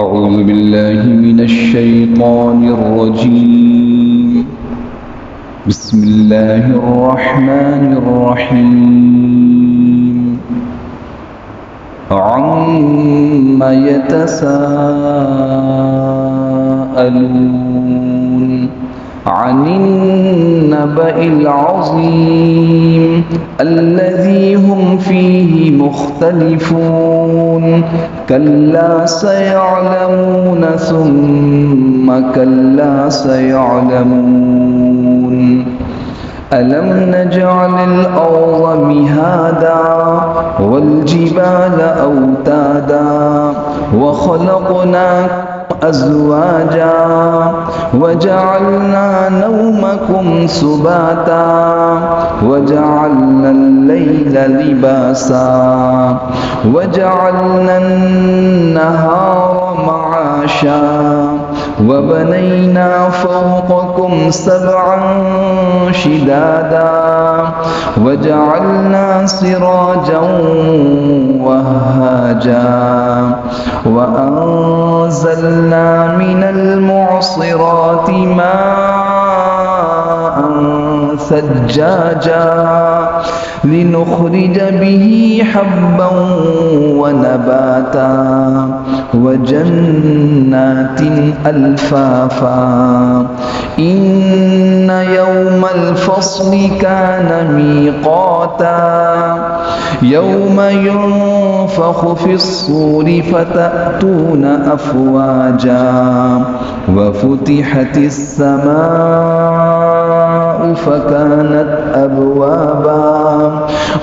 أعوذ بالله من الشيطان الرجيم. بسم الله الرحمن الرحيم. عما يتساءلون عن النبأ العظيم الذي هم فيه مختلفون كلا سيعلمون ثم كلا سيعلمون ألم نجعل الأرض مهادا والجبال أوتادا وخلقناكم أزواجا وجعلنا نومكم سباتا وجعلنا الليل لباسا وجعلنا النهار معاشا وبنينا فوقكم سبعا شدادا وجعلنا سراجا وهاجا وأنزلنا من المعصرات ماء ثجاجا لنخرج به حبا ونباتا وجنات ألفافا إن يوم الفصل كان ميقاتا يوم ينفخ في الصور فتأتون أفواجا وفتحت السماء فكانت أبوابا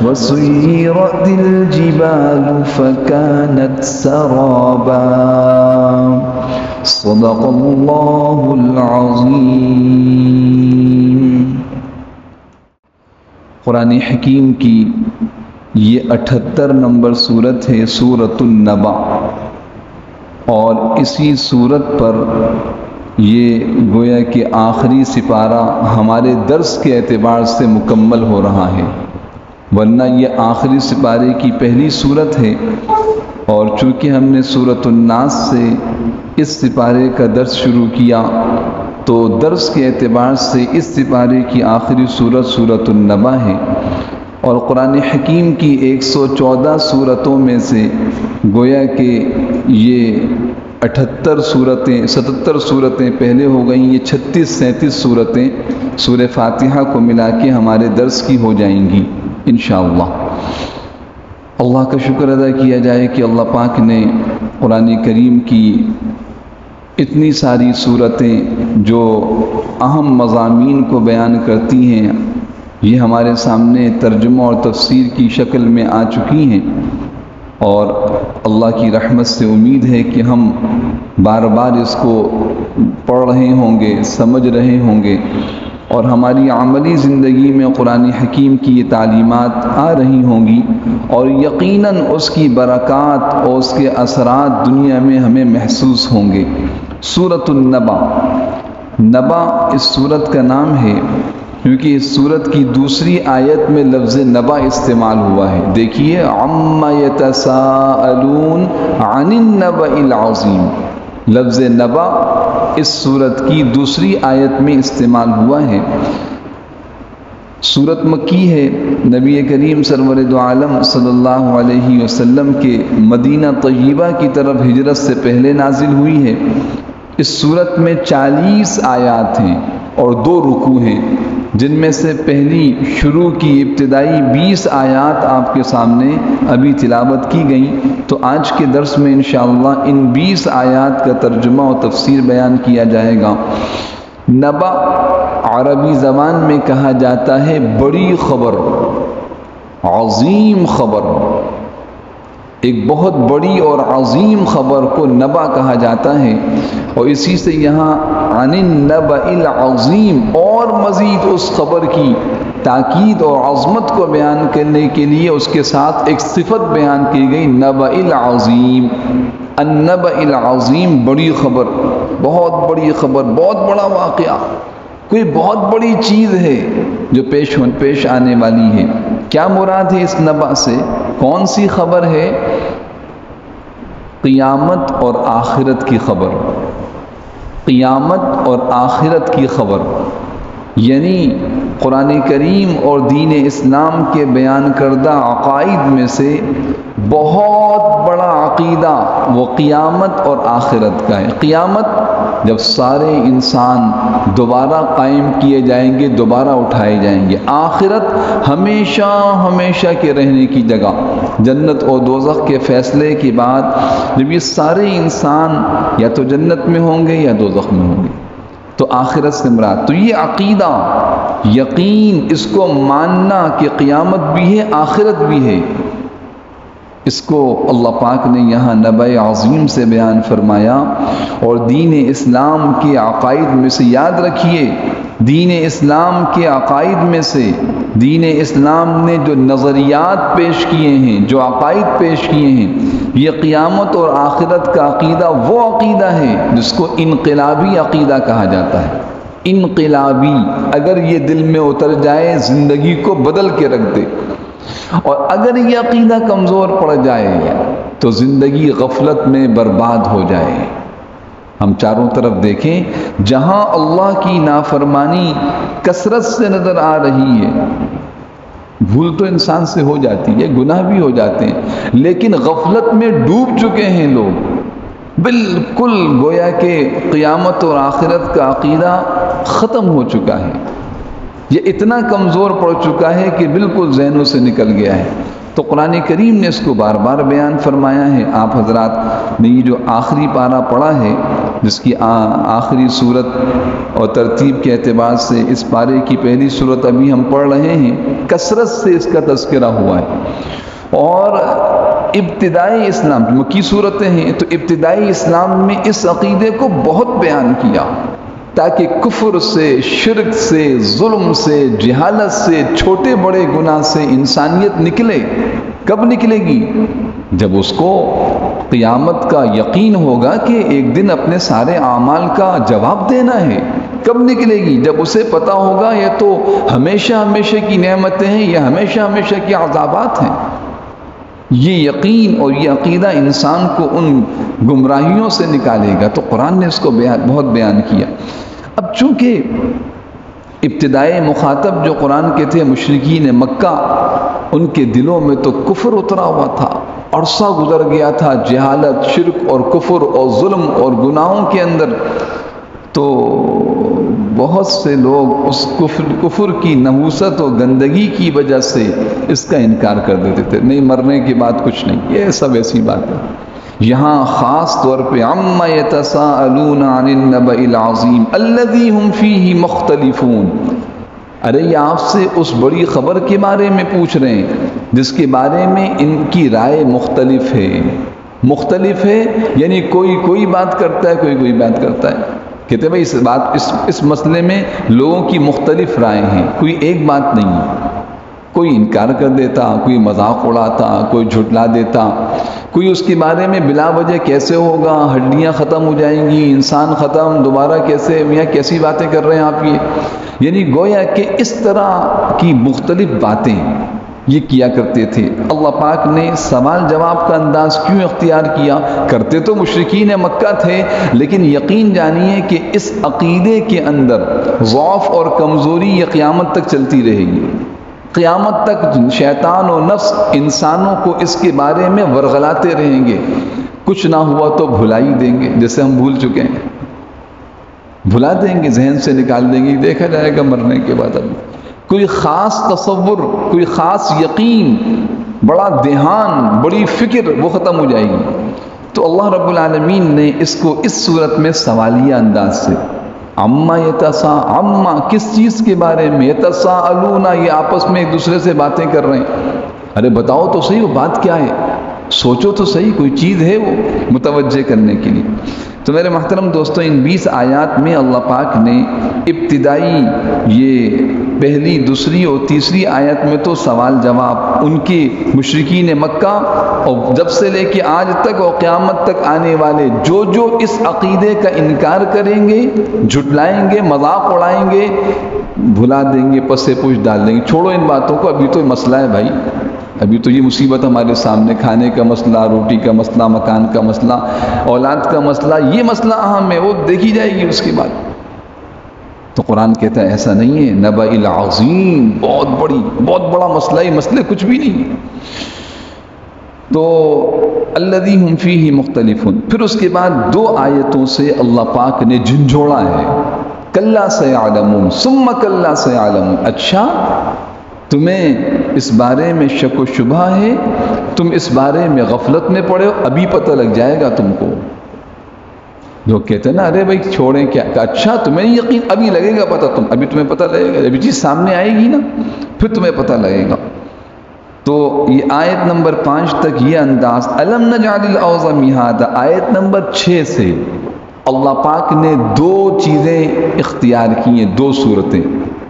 وسيرت الجبال فكانت سرابا صدق الله العظيم. قرآن حکیم کی یہ 78 نمبر سورت ہے سورۃ النبأ، اور اسی سورت پر یہ گویا کہ آخری سپارہ ہمارے درس کے اعتبار سے مکمل ہو رہا ہے، ورنہ یہ آخری سپارے کی پہلی سورت ہے، اور چونکہ ہم نے سورۃ الناس سے اس سپارے کا درس شروع کیا تو درس کے اعتبار سے اس سپارے کی آخری سورت سورۃ النبأ ہے، اور قرآن حکیم کی 114 سورتوں میں سے گویا کہ یہ 77 سورتیں پہلے ہو گئیں، یہ 36-37 سورتیں سورہ فاتحہ کو ملا کے ہمارے درس کی ہو جائیں گی انشاءاللہ۔ اللہ کا شکر ادا کیا جائے کہ اللہ پاک نے قرآن کریم کی اتنی ساری صورتیں جو اہم مضامین کو بیان کرتی ہیں یہ ہمارے سامنے ترجمہ اور تفسیر کی شکل میں آ چکی ہیں، اور اللہ کی رحمت سے امید ہے کہ ہم بار بار اس کو پڑھ رہے ہوں گے، سمجھ رہے ہوں گے، اور ہماری عملی زندگی میں قرآن حکیم کی یہ تعلیمات آ رہی ہوں گی، اور یقیناً اس کی برکات اور اس کے اثرات دنیا میں ہمیں محسوس ہوں گے۔ سورۃ النبأ، نبأ اس سورت کا نام ہے کیونکہ اس سورت کی دوسری آیت میں لفظ نبأ استعمال ہوا ہے۔ دیکھیے، عما یتساءلون عن النبأ العظیم، لفظ نبأ اس سورت کی دوسری آیت میں استعمال ہوا ہے۔ سورت مکی ہے، نبی کریم سرور دو عالم صلی اللہ علیہ وسلم کے مدینہ طیبہ کی طرف ہجرت سے پہلے نازل ہوئی ہے۔ اس سورت میں 40 آیات ہیں اور 2 رکوع ہیں، جن میں سے پہلی شروع کی ابتدائی 20 آیات آپ کے سامنے ابھی تلاوت کی گئیں، تو آج کے درس میں انشاءاللہ ان 20 آیات کا ترجمہ و تفسیر بیان کیا جائے گا۔ نبأ عربی زبان میں کہا جاتا ہے بڑی خبر، عظیم خبر، ایک بہت بڑی اور عظیم خبر کو نبأ کہا جاتا ہے، اور اسی سے یہاں عن النبأ العظیم اور مزید اس خبر کی تاکید اور عظمت کو بیان کرنے کے لیے اس کے ساتھ ایک صفت بیان کی گئی، نبأ العظیم۔ النبأ العظیم بڑی خبر، بہت بڑی خبر، بہت بڑا واقعہ، کوئی بہت بڑی چیز ہے جو پیش آنے والی ہے۔ کیا مراد ہے اس نبأ سے؟ کون سی خبر ہے؟ قیامت اور آخرت کی خبر، قیامت اور آخرت کی خبر، یعنی قرآن کریم اور دین اسلام کے بیان کردہ عقائد میں سے بہت بڑا عقیدہ وہ قیامت اور آخرت کا ہے۔ قیامت جب سارے انسان دوبارہ قائم کیے جائیں گے، دوبارہ اٹھائے جائیں گے۔ آخرت ہمیشہ ہمیشہ کے رہنے کی جگہ، جنت اور دوزخ کے فیصلے کے بعد جب یہ سارے انسان یا تو جنت میں ہوں گے یا دوزخ میں ہوں گے، تو آخرت سے مراد۔ تو یہ عقیدہ، یقین، اس کو ماننا کہ قیامت بھی ہے، آخرت بھی ہے، اس کو اللہ پاک نے یہاں نبأ عظیم سے بیان فرمایا۔ اور دین اسلام کے عقائد میں سے یاد رکھیے، دین اسلام کے عقائد میں سے دین اسلام نے جو نظریات پیش کیے ہیں، جو عقائد پیش کیے ہیں، یہ قیامت اور آخرت کا عقیدہ وہ عقیدہ ہے جس کو انقلابی عقیدہ کہا جاتا ہے۔ انقلابی، اگر یہ دل میں اتر جائے زندگی کو بدل کے رکھ دے، اور اگر یہ عقیدہ کمزور پڑ جائے تو زندگی غفلت میں برباد ہو جائے۔ ہم چاروں طرف دیکھیں، جہاں اللہ کی نافرمانی کثرت سے نظر آ رہی ہے، بھول تو انسان سے ہو جاتی ہے، گناہ بھی ہو جاتے ہیں، لیکن غفلت میں ڈوب چکے ہیں لوگ، بالکل گویا کہ قیامت اور آخرت کا عقیدہ ختم ہو چکا ہے، یہ اتنا کمزور پڑ چکا ہے کہ بالکل ذہنوں سے نکل گیا ہے۔ تو قرآن کریم نے اس کو بار بار بیان فرمایا ہے۔ آپ حضرات نے یہ جو آخری پارہ پڑھا ہے، جس کی آخری صورت اور ترتیب کے اعتبار سے اس پارے کی پہلی صورت ابھی ہم پڑھ رہے ہیں، کثرت سے اس کا تذکرہ ہوا ہے۔ اور ابتدائی اسلام مکی صورتیں ہیں، تو ابتدائی اسلام میں اس عقیدے کو بہت بیان کیا، تاکہ کفر سے، شرک سے، ظلم سے، جہالت سے، چھوٹے بڑے گناہ سے انسانیت نکلے۔ کب نکلے گی؟ جب اس کو قیامت کا یقین ہوگا کہ ایک دن اپنے سارے اعمال کا جواب دینا ہے۔ کب نکلے گی؟ جب اسے پتہ ہوگا یہ تو ہمیشہ ہمیشہ کی نعمتیں ہیں، یہ ہمیشہ ہمیشہ کے عذابات ہیں۔ یہ یقین اور یہ عقیدہ انسان کو ان گمراہیوں سے نکالے گا۔ تو قرآن نے اس کو بہت بیان کیا۔ اب چونکہ ابتدائی مخاطب جو قرآن کے تھے مشرکین مکہ، ان کے دلوں میں تو کفر اترا ہوا تھا، عرصہ گزر گیا تھا جہالت، شرک اور کفر اور ظلم اور گناہوں کے اندر، تو بہت سے لوگ اس کفر کی نحوست اور گندگی کی وجہ سے اس کا انکار کر دیتے تھے، نہیں مرنے کے بعد کچھ نہیں، یہ سب ایسی بات ہے۔ یہاں خاص طور پہ عما یتساءلون عن النبأ العظیم الذی ہم فیہ مختلفون، ارے یہ آپ سے اس بڑی خبر کے بارے میں پوچھ رہے ہیں جس کے بارے میں ان کی رائے مختلف ہے۔ مختلف ہے یعنی کوئی بات کرتا ہے، کوئی بات کرتا ہے۔ کہتے ہیں بھائی اس مسئلے میں لوگوں کی مختلف رائے ہیں، کوئی ایک بات نہیں ہے۔ کوئی انکار کر دیتا، کوئی مذاق اڑاتا، کوئی جھٹلا دیتا، کوئی اس کے بارے میں بلا وجہ کیسے ہوگا، ہڈیاں ختم ہو جائیں گی، انسان ختم، دوبارہ کیسے، میاں کیسی باتیں کر رہے ہیں آپ یہ، یعنی گویا کہ اس طرح کی مختلف باتیں یہ کیا کرتے تھے۔ اللہ پاک نے سوال جواب کا انداز کیوں اختیار کیا؟ کرتے تو مشرکین مکہ تھے، لیکن یقین جانیے کہ اس عقیدے کے اندر ضعف اور کمزوری یہ قیامت تک چلتی رہے گی۔ قیامت تک شیطان و نفس انسانوں کو اس کے بارے میں ورغلاتے رہیں گے، کچھ نہ ہوا تو بھلا ہی دیں گے، جیسے ہم بھول چکے ہیں، بھلا دیں گے، ذہن سے نکال دیں گے، دیکھا جائے گا مرنے کے بعد۔ اب کوئی خاص تصور، کوئی خاص یقین، بڑا دھیان، بڑی فکر وہ ختم ہو جائے گی۔ تو اللہ رب العالمین نے اس کو اس صورت میں سوالیہ انداز سے عما عما کس چیز کے بارے میں، یتساءلون یہ آپس میں ایک دوسرے سے باتیں کر رہے ہیں، ارے بتاؤ تو صحیح وہ بات کیا ہے، سوچو تو صحیح، کوئی چیز ہے وہ متوجہ کرنے کے لیے۔ تو میرے محترم دوستوں، ان 20 آیات میں اللہ پاک نے ابتدائی یہ پہلی، دوسری اور تیسری آیت میں تو سوال جواب ان کے مشرکین مکہ اور جب سے لے کے آج تک اور قیامت تک آنے والے جو اس عقیدے کا انکار کریں گے، جھٹلائیں گے، مذاق اڑائیں گے، بھلا دیں گے، پس سے پوچھ ڈال دیں گے، چھوڑو ان باتوں کو، ابھی تو مسئلہ ہے بھائی، ابھی تو یہ مصیبت ہمارے سامنے، کھانے کا مسئلہ، روٹی کا مسئلہ، مکان کا مسئلہ، اولاد کا مسئلہ، یہ مسئلہ اہم ہے، وہ دیکھی جائے گی اس کے بعد۔ تو قرآن کہتا ہے ایسا نہیں ہے، نبأ العظیم، بہت بڑا مسئلہ، یہ مسئلے کچھ بھی نہیں۔ تو الذی ہم فیہ مختلفون، پھر اس کے بعد 2 آیتوں سے اللہ پاک نے جھنجھوڑا ہے، کلا سیعلمون ثم کلا سیعلمون، اچھا تمہیں اس بارے میں شک و شبہ ہے، تم اس بارے میں غفلت میں پڑے ہو، ابھی پتہ لگ جائے گا تم کو۔ لوگ کہتے ہیں نا ارے بھائی چھوڑیں کیا، اچھا تمہیں یقین ابھی لگے گا پتہ، ابھی تمہیں پتہ لگے گا، ابھی چیز سامنے آئے گی نا پھر تمہیں پتہ لگے گا۔ تو یہ آیت نمبر 5 تک یہ انداز، الم نجعل الارض مہادا، آیت نمبر 6 سے اللہ پاک نے 2 چیزیں اختیار کی ہیں، 2 صورتیں۔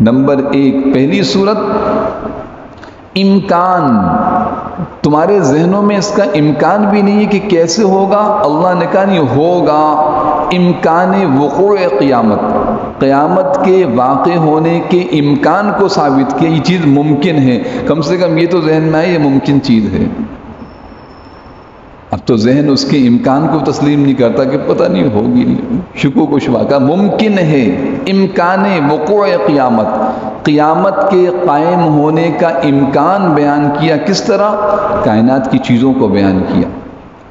نمبر 1 پہلی صورت امکان، تمہارے ذہنوں میں اس کا امکان بھی نہیں ہے کہ کیسے ہوگا، اللہ نے کہا نہیں ہوگا، امکان وقوع قیامت، قیامت کے واقع ہونے کے امکان کو ثابت کیا، یہ چیز ممکن ہے، کم سے کم یہ تو ذہن میں آئے یہ ممکن چیز ہے۔ اب تو ذہن اس کے امکان کو تسلیم نہیں کرتا کہ پتہ نہیں ہوگی، شکوک و شبہ کا ممکن ہے، امکان وقوع قیامت، قیامت کے قائم ہونے کا امکان بیان کیا، کس طرح؟ کائنات کی چیزوں کو بیان کیا،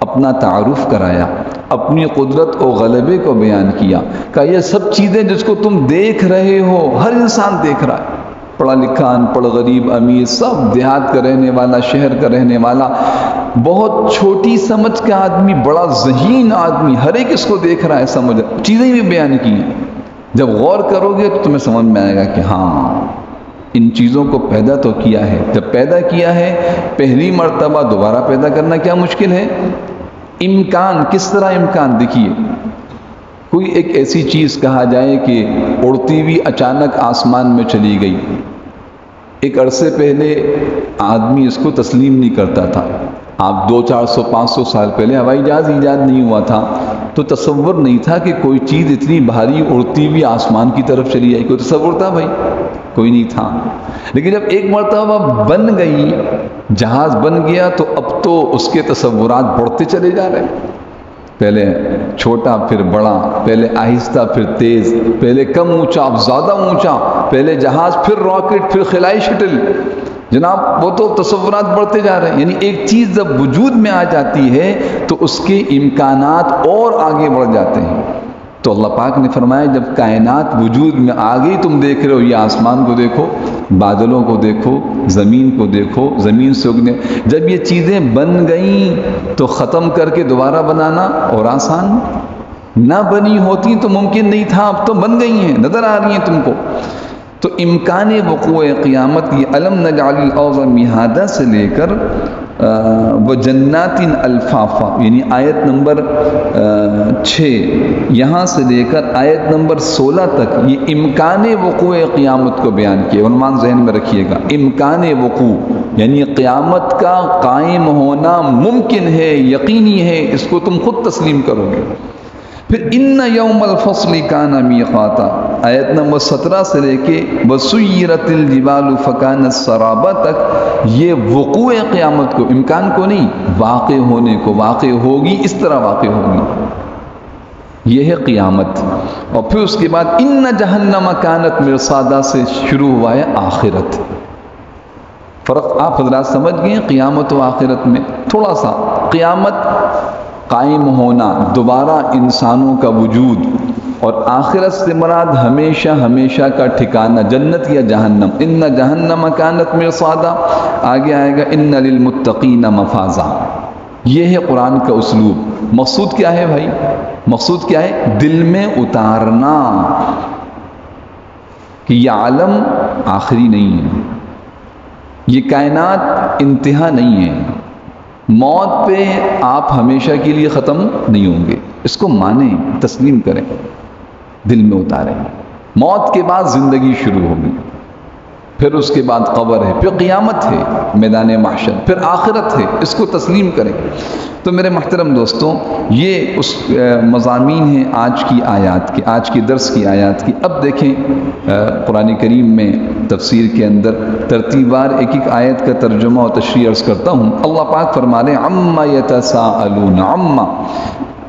اپنا تعارف کرایا، اپنی قدرت و غلبے کو بیان کیا، کہ یہ سب چیزیں جس کو تم دیکھ رہے ہو ہر انسان دیکھ رہا ہے، پڑھا لکھا ان پڑھ غریب امیر سب، دیہات کا رہنے والا شہر کا رہنے والا، بہت چھوٹی سمجھ کا آدمی بڑا ذہین آدمی، ہر ایک اس کو دیکھ رہا ہے، سمجھ چیزیں بھی بیان کی ہیں۔ جب غور کرو گے تو تمہیں سمجھ میں آئے گا کہ ہاں ان چیزوں کو پیدا تو کیا ہے، جب پیدا کیا ہے پہلی مرتبہ دوبارہ پیدا کرنا کیا مشکل ہے؟ امکان، کس طرح امکان؟ دیکھیے کوئی ایک ایسی چیز کہا جائے کہ اڑتی ہوئی اچانک آسمان میں چلی گئی، ایک عرصے پہلے آدمی اس کو تسلیم نہیں کرتا تھا، آپ 200-400-500 سال پہلے ہوائی جہاز ایجاد نہیں ہوا تھا تو تصور نہیں تھا کہ کوئی چیز اتنی بھاری اڑتی ہوئی آسمان کی طرف چلی جائے، کوئی تصور تھا بھائی؟ کوئی نہیں تھا۔ لیکن جب ایک مرتبہ بن گئی، جہاز بن گیا، تو اب تو اس کے تصورات بڑھتے چلے جا رہے ہیں، پہلے چھوٹا پھر بڑا، پہلے آہستہ پھر تیز، پہلے کم اونچا اب زیادہ اونچا، پہلے جہاز پھر راکٹ پھر خلائی شٹل، جناب وہ تو تصورات بڑھتے جا رہے ہیں۔ یعنی ایک چیز جب وجود میں آ جاتی ہے تو اس کے امکانات اور آگے بڑھ جاتے ہیں۔ تو اللہ پاک نے فرمایا جب کائنات وجود میں آ گئی، تم دیکھ رہے ہو یہ آسمان کو دیکھو، بادلوں کو دیکھو، زمین کو دیکھو، زمین سے اگنے، جب یہ چیزیں بن گئیں تو ختم کر کے دوبارہ بنانا اور آسان، نہ بنی ہوتی تو ممکن نہیں تھا، اب تو بن گئی ہیں، نظر آ رہی ہیں تم کو۔ تو امکان وقوع قیامت کی الم نجعل الارض مہادا سے لے کر وجنات الفافا، یعنی آیت نمبر 6 یہاں سے لے کر آیت نمبر 16 تک یہ امکان وقوع قیامت کو بیان کیا۔ عنوان ذہن میں رکھیے گا، امکان وقوع یعنی قیامت کا قائم ہونا ممکن ہے، یقینی ہے، اس کو تم خود تسلیم کرو گے۔ پھر ان یوم الفصل کان میقاتا، آیت نمبر 17 سے لے کے وسیرت الجبال فکانت سرابا تک یہ وقوع قیامت کو، امکان کو نہیں، واقع ہونے کو، واقع ہوگی، اس طرح واقع ہوگی، یہ ہے قیامت۔ اور پھر اس کے بعد ان جہنم کانت مرصادا سے شروع ہوا ہے آخرت۔ فرق آپ حضرات سمجھ گئے قیامت و آخرت میں؟ تھوڑا سا، قیامت قائم ہونا، دوبارہ انسانوں کا وجود، اور آخرت سے مراد ہمیشہ ہمیشہ کا ٹھکانہ، جنت یا جہنم۔ ان جہنم کانت مرصادا، آگے آئے گا ان للمتقین مفازا۔ یہ ہے قرآن کا اسلوب۔ مقصود کیا ہے بھائی؟ مقصود کیا ہے؟ دل میں اتارنا کہ یہ عالم آخری نہیں ہے، یہ کائنات انتہا نہیں ہے، موت پہ آپ ہمیشہ کے لیے ختم نہیں ہوں گے، اس کو مانیں، تسلیم کریں، دل میں اتاریں، موت کے بعد زندگی شروع ہوگی۔ پھر اس کے بعد قبر ہے، پھر قیامت ہے، میدان محشر، پھر آخرت ہے، اس کو تسلیم کریں۔ تو میرے محترم دوستوں، یہ اس مضامین ہیں آج کی آیات کی، آج کی درس کی آیات کی۔ اب دیکھیں قرآن کریم میں تفسیر کے اندر ترتیب وار ایک ایک آیت کا ترجمہ اور تشریح عرض کرتا ہوں۔ اللہ پاک فرما رہے ہیں عما یتساءلون، عما،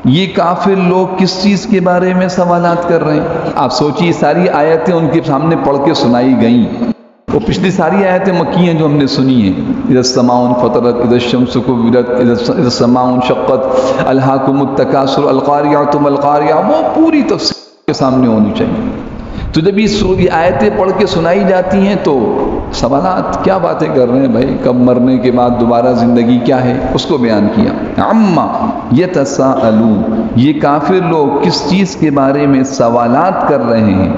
یہ کافر لوگ کس چیز کے بارے میں سوالات کر رہے ہیں؟ آپ سوچیے، ساری آیتیں ان کے سامنے پڑھ کے سنائی گئیں، وہ پچھلی ساری آیتیں مکی ہیں جو ہم نے سنی ہیں، اذا السماء انفطرت، اذا الشمس کورت، اذا السماء انشقت، الہاکم التکاثر، القاریعۃ ما القاریعہ، وہ پوری تفسیر کے سامنے ہونی چاہیے۔ تو جب یہ آیتیں پڑھ کے سنائی جاتی ہیں تو سوالات، کیا باتیں کر رہے ہیں بھائی، کب مرنے کے بعد دوبارہ زندگی کیا ہے، اس کو بیان کیا۔ عما یتساءلون، یہ کافر لوگ کس چیز کے بارے میں سوالات کر رہے ہیں۔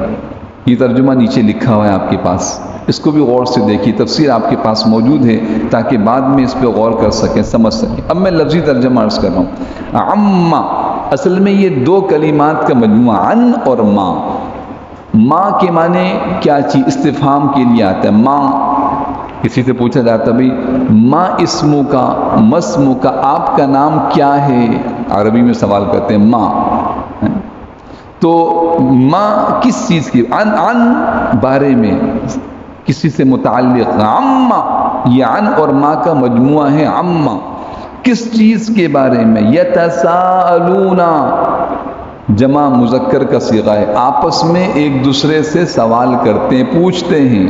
یہ ترجمہ نیچے لکھا ہوا ہے آپ کے پاس، اس کو بھی غور سے دیکھیے، تفسیر آپ کے پاس موجود ہے تاکہ بعد میں اس پہ غور کر سکیں، سمجھ سکیں۔ اب میں لفظی ترجمہ عرض کر رہا ہوں۔ عما اصل میں یہ دو کلمات کا مجموعہ، عن اور ما۔ ما کے معنی کیا چیز، استفہام کے لیے آتا ہے۔ ما، کسی سے پوچھا جاتا ہے بھئی ما اسمو کا، مسمو کا، آپ کا نام کیا ہے، عربی میں سوال کرتے ہیں ما۔ تو ما کس چیز کی، عن بارے میں، کسی سے متعلق۔ عما، یہ عن اور ما کا مجموعہ ہے۔ عما کس چیز کے بارے میں، یتساءلون، جمع مذکر کا صیغہ ہے، آپس میں ایک دوسرے سے سوال کرتے ہیں، پوچھتے ہیں،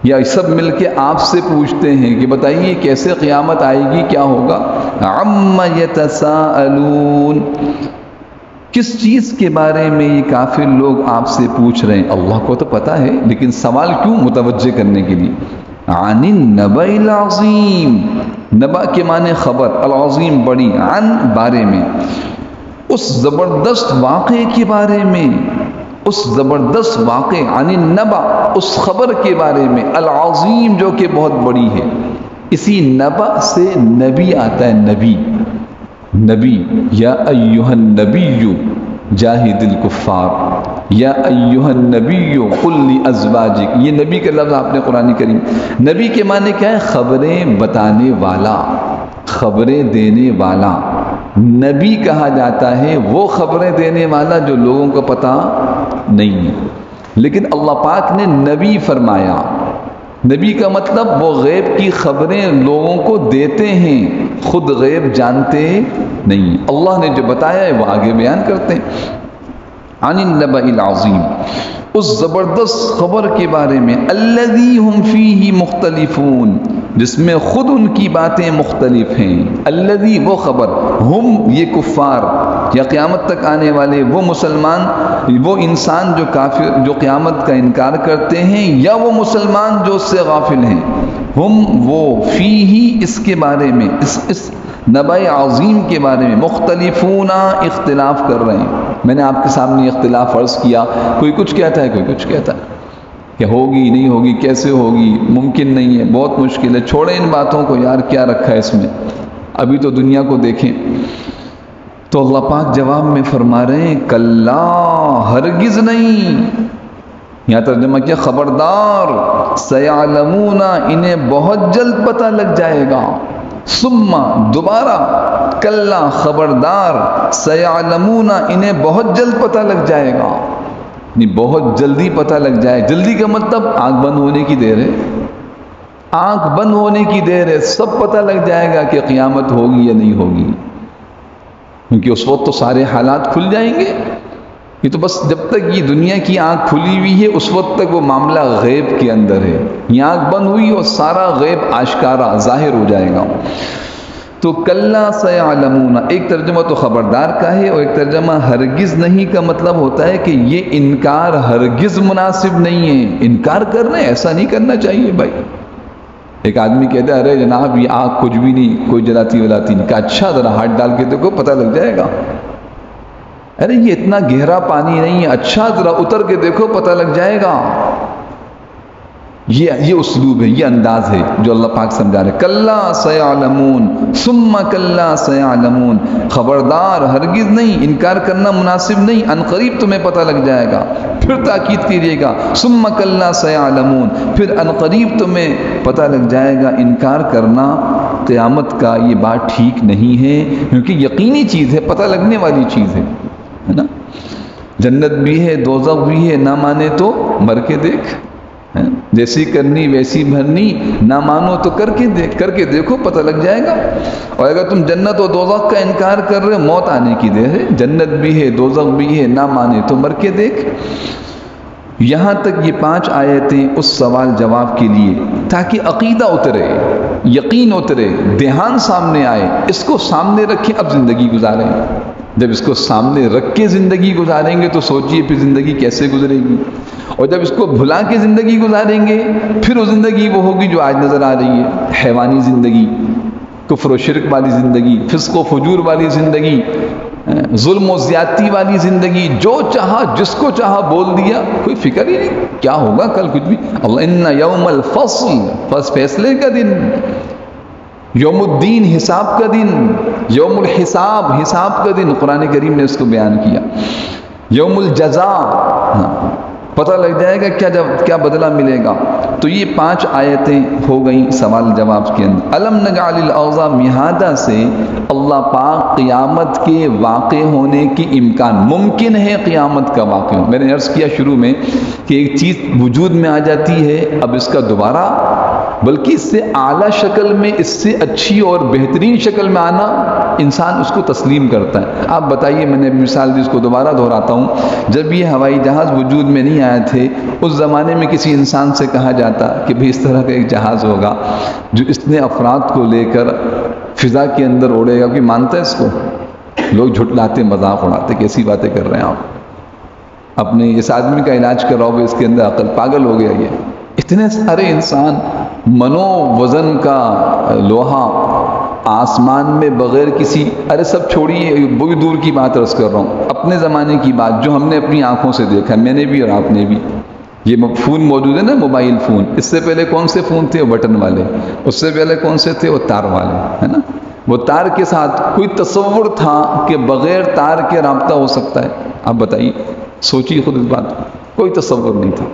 یا سب مل کے آپ سے پوچھتے ہیں کہ بتائیے کیسے قیامت آئے گی، کیا ہوگا۔ عما یتساءلون، کس چیز کے بارے میں یہ کافر لوگ آپ سے پوچھ رہے ہیں؟ اللہ کو تو پتا ہے، لیکن سوال کیوں؟ متوجہ کرنے کے لیے۔ عن النبأ العظیم، نبأ کے معنی خبر، العظیم بڑی، عن بارے میں، اس زبردست واقعے کے بارے میں، اس زبردست واقعے، عن النبأ، اس خبر کے بارے میں، العظیم جو کہ بہت بڑی ہے۔ اسی نبأ سے نبی آتا ہے، نبی، نبی، یا ایہا النبی جاہد الکفار، یا ایہا النبی قل لازواجک، یہ نبی کا لفظ آپ نے قرآن کریم۔ نبی کے معنی کیا ہے؟ خبریں بتانے والا، خبریں دینے والا۔ نبی کہا جاتا ہے وہ خبریں دینے والا جو لوگوں کو پتہ نہیں ہے، لیکن اللہ پاک نے نبی فرمایا۔ نبی کا مطلب وہ غیب کی خبریں لوگوں کو دیتے ہیں، خود غیب جانتے نہیں، اللہ نے جو بتایا ہے وہ آگے بیان کرتے ہیں۔ عن النبأ العظیم، اس زبردست خبر کے بارے میں، الذی ہم فیہ مختلفون، جس میں خود ان کی باتیں مختلف ہیں۔ الذی، وہ خبر، ہم، یہ کفار یا قیامت تک آنے والے وہ مسلمان، وہ انسان جو کافر، جو قیامت کا انکار کرتے ہیں، یا وہ مسلمان جو اس سے غافل ہیں، ہم، وہ، فیہ، اس کے بارے میں، اس نبأ عظیم کے بارے میں، مختلفون، اختلاف کر رہے ہیں۔ میں نے آپ کے سامنے اختلاف عرض کیا، کوئی کچھ کہتا ہے، کوئی کچھ کہتا ہے کہ ہوگی نہیں ہوگی، کیسے ہوگی، ممکن نہیں ہے، بہت مشکل ہے، چھوڑیں ان باتوں کو یار، کیا رکھا ہے اس میں، ابھی تو دنیا کو دیکھیں۔ تو اللہ پاک جواب میں فرما رہے ہیں کلا، ہرگز نہیں، یہاں ترجمہ کیا، خبردار، سیعلمون، انہیں بہت جلد پتہ لگ جائے گا، ثم، دوبارہ، کلا، خبردار، سیعلمون، انہیں بہت جلد پتہ لگ جائے گا، یعنی بہت جلدی پتہ لگ جائے۔ جلدی کا مطلب آنکھ بند ہونے کی دیر ہے، آنکھ بند ہونے کی دیر ہے، سب پتہ لگ جائے گا کہ قیامت ہوگی یا نہیں ہوگی، کیونکہ اس وقت تو سارے حالات کھل جائیں گے۔ یہ تو بس جب تک یہ دنیا کی آنکھ کھلی ہوئی ہے اس وقت تک وہ معاملہ غیب کے اندر ہے، یہ آنکھ بند ہوئی اور سارا غیب آشکارا ظاہر ہو جائے گا۔ تو کلا سیعلمون، ایک ترجمہ تو خبردار کا ہے، اور ایک ترجمہ ہرگز نہیں کا مطلب ہوتا ہے کہ یہ انکار ہرگز مناسب نہیں ہے، انکار کر رہے ہیں، ایسا نہیں کرنا چاہیے بھائی۔ ایک آدمی کہتا ہے ارے جناب یہ آگ کچھ بھی نہیں، کوئی جلاتی ولاتی نہیں، کہا اچھا ذرا ہاتھ ڈال کے دیکھو پتہ لگ جائے گا۔ ارے یہ اتنا گہرا پانی نہیں ہے، اچھا ذرا اتر کے دیکھو پتہ لگ جائے گا۔ یہ اسلوب ہے، یہ انداز ہے جو اللہ پاک سمجھا رہے. کلا سیعلمون ثم کلا سیعلمون، خبردار ہرگز نہیں، انکار کرنا مناسب نہیں، ان قریب تمہیں پتہ لگ جائے گا. پھر تاکید کیجیے گا ثم کلا سیعلمون، پھر ان قریب تمہیں پتہ لگ جائے گا. انکار کرنا قیامت کا یہ بات ٹھیک نہیں ہے، کیونکہ یقینی چیز ہے، پتہ لگنے والی چیز ہے نا. جنت بھی ہے، دوزخ بھی ہے، نہ مانے تو مر کے دیکھ، جیسی کرنی ویسی بھرنی، نہ مانو تو کر کے دیکھو، پتہ لگ جائے گا. اور اگر تم جنت و دوزخ کا انکار کر رہے ہو، موت آنے کی دیر ہے. جنت بھی ہے، دوزخ بھی ہے، نہ مانے تو مر کے دیکھ. یہاں تک یہ 5 آیتیں اس سوال جواب کے لیے، تاکہ عقیدہ اترے، یقین اترے، دھیان سامنے آئے. اس کو سامنے رکھیں، اب زندگی گزاریں. جب اس کو سامنے رکھ کے زندگی گزاریں گے تو سوچئے پھر زندگی کیسے گزرے گی. اور جب اس کو بھلا کے زندگی گزاریں گے، پھر وہ زندگی وہ ہوگی جو آج نظر آ رہی ہے، حیوانی زندگی، کفر و شرک والی زندگی، فسق و فجور والی زندگی، ظلم و زیادتی والی زندگی. جو چاہا جس کو چاہا بول دیا، کوئی فکر ہی نہیں کیا ہوگا کل، کچھ بھی. اللہ ان یوم الفصل، فیصلے کا دن، یوم الدین حساب کا دن، یوم الحساب حساب کا دن، قرآن کریم نے اس کو بیان کیا. یوم الجزاء، پتہ لگ جائے گا کیا بدلہ ملے گا. تو یہ 5 آیتیں ہو گئیں سوال جواب کے اندر. الم نجعل الارض مہادا سے اللہ پاک قیامت کے واقع ہونے کی امکان، ممکن ہے قیامت کا واقع ہو. میں نے عرض کیا شروع میں کہ ایک چیز وجود میں آ جاتی ہے، اب اس کا دوبارہ، بلکہ اس سے اعلیٰ شکل میں، اس سے اچھی اور بہترین شکل میں آنا، انسان اس کو تسلیم کرتا ہے. آپ بتائیے، میں نے مثال دی، اس کو دوبارہ دہراتا ہوں. جب یہ ہوائی جہاز وجود میں نہیں آئے تھے، اس زمانے میں کسی انسان سے کہا جاتا کہ بھی اس طرح کا ایک جہاز ہوگا جو اتنے افراد کو لے کر فضا کے اندر اڑے گا، کوئی مانتا ہے اس کو؟ لوگ جھٹلاتے، مذاق اڑاتے، کیسی باتیں کر رہے ہیں آپ. اپنے اس آدمی کا علاج کراؤ، اس کے اندر عقل، پاگل ہو گیا یہ. اتنے سارے انسان، منو وزن کا لوہا آسمان میں بغیر کسی، ارے سب چھوڑیے، بہت دور کی بات عرض کر رہا ہوں، اپنے زمانے کی بات جو ہم نے اپنی آنکھوں سے دیکھا، میں نے بھی اور آپ نے بھی. یہ فون موجود ہے نا، موبائل فون. اس سے پہلے کون سے فون تھے؟ وہ بٹن والے. اس سے پہلے کون سے تھے؟ وہ تار والے، ہے نا. وہ تار کے ساتھ کوئی تصور تھا کہ بغیر تار کے رابطہ ہو سکتا ہے؟ آپ بتائیے، سوچیے خود اس بات کو. کوئی تصور نہیں تھا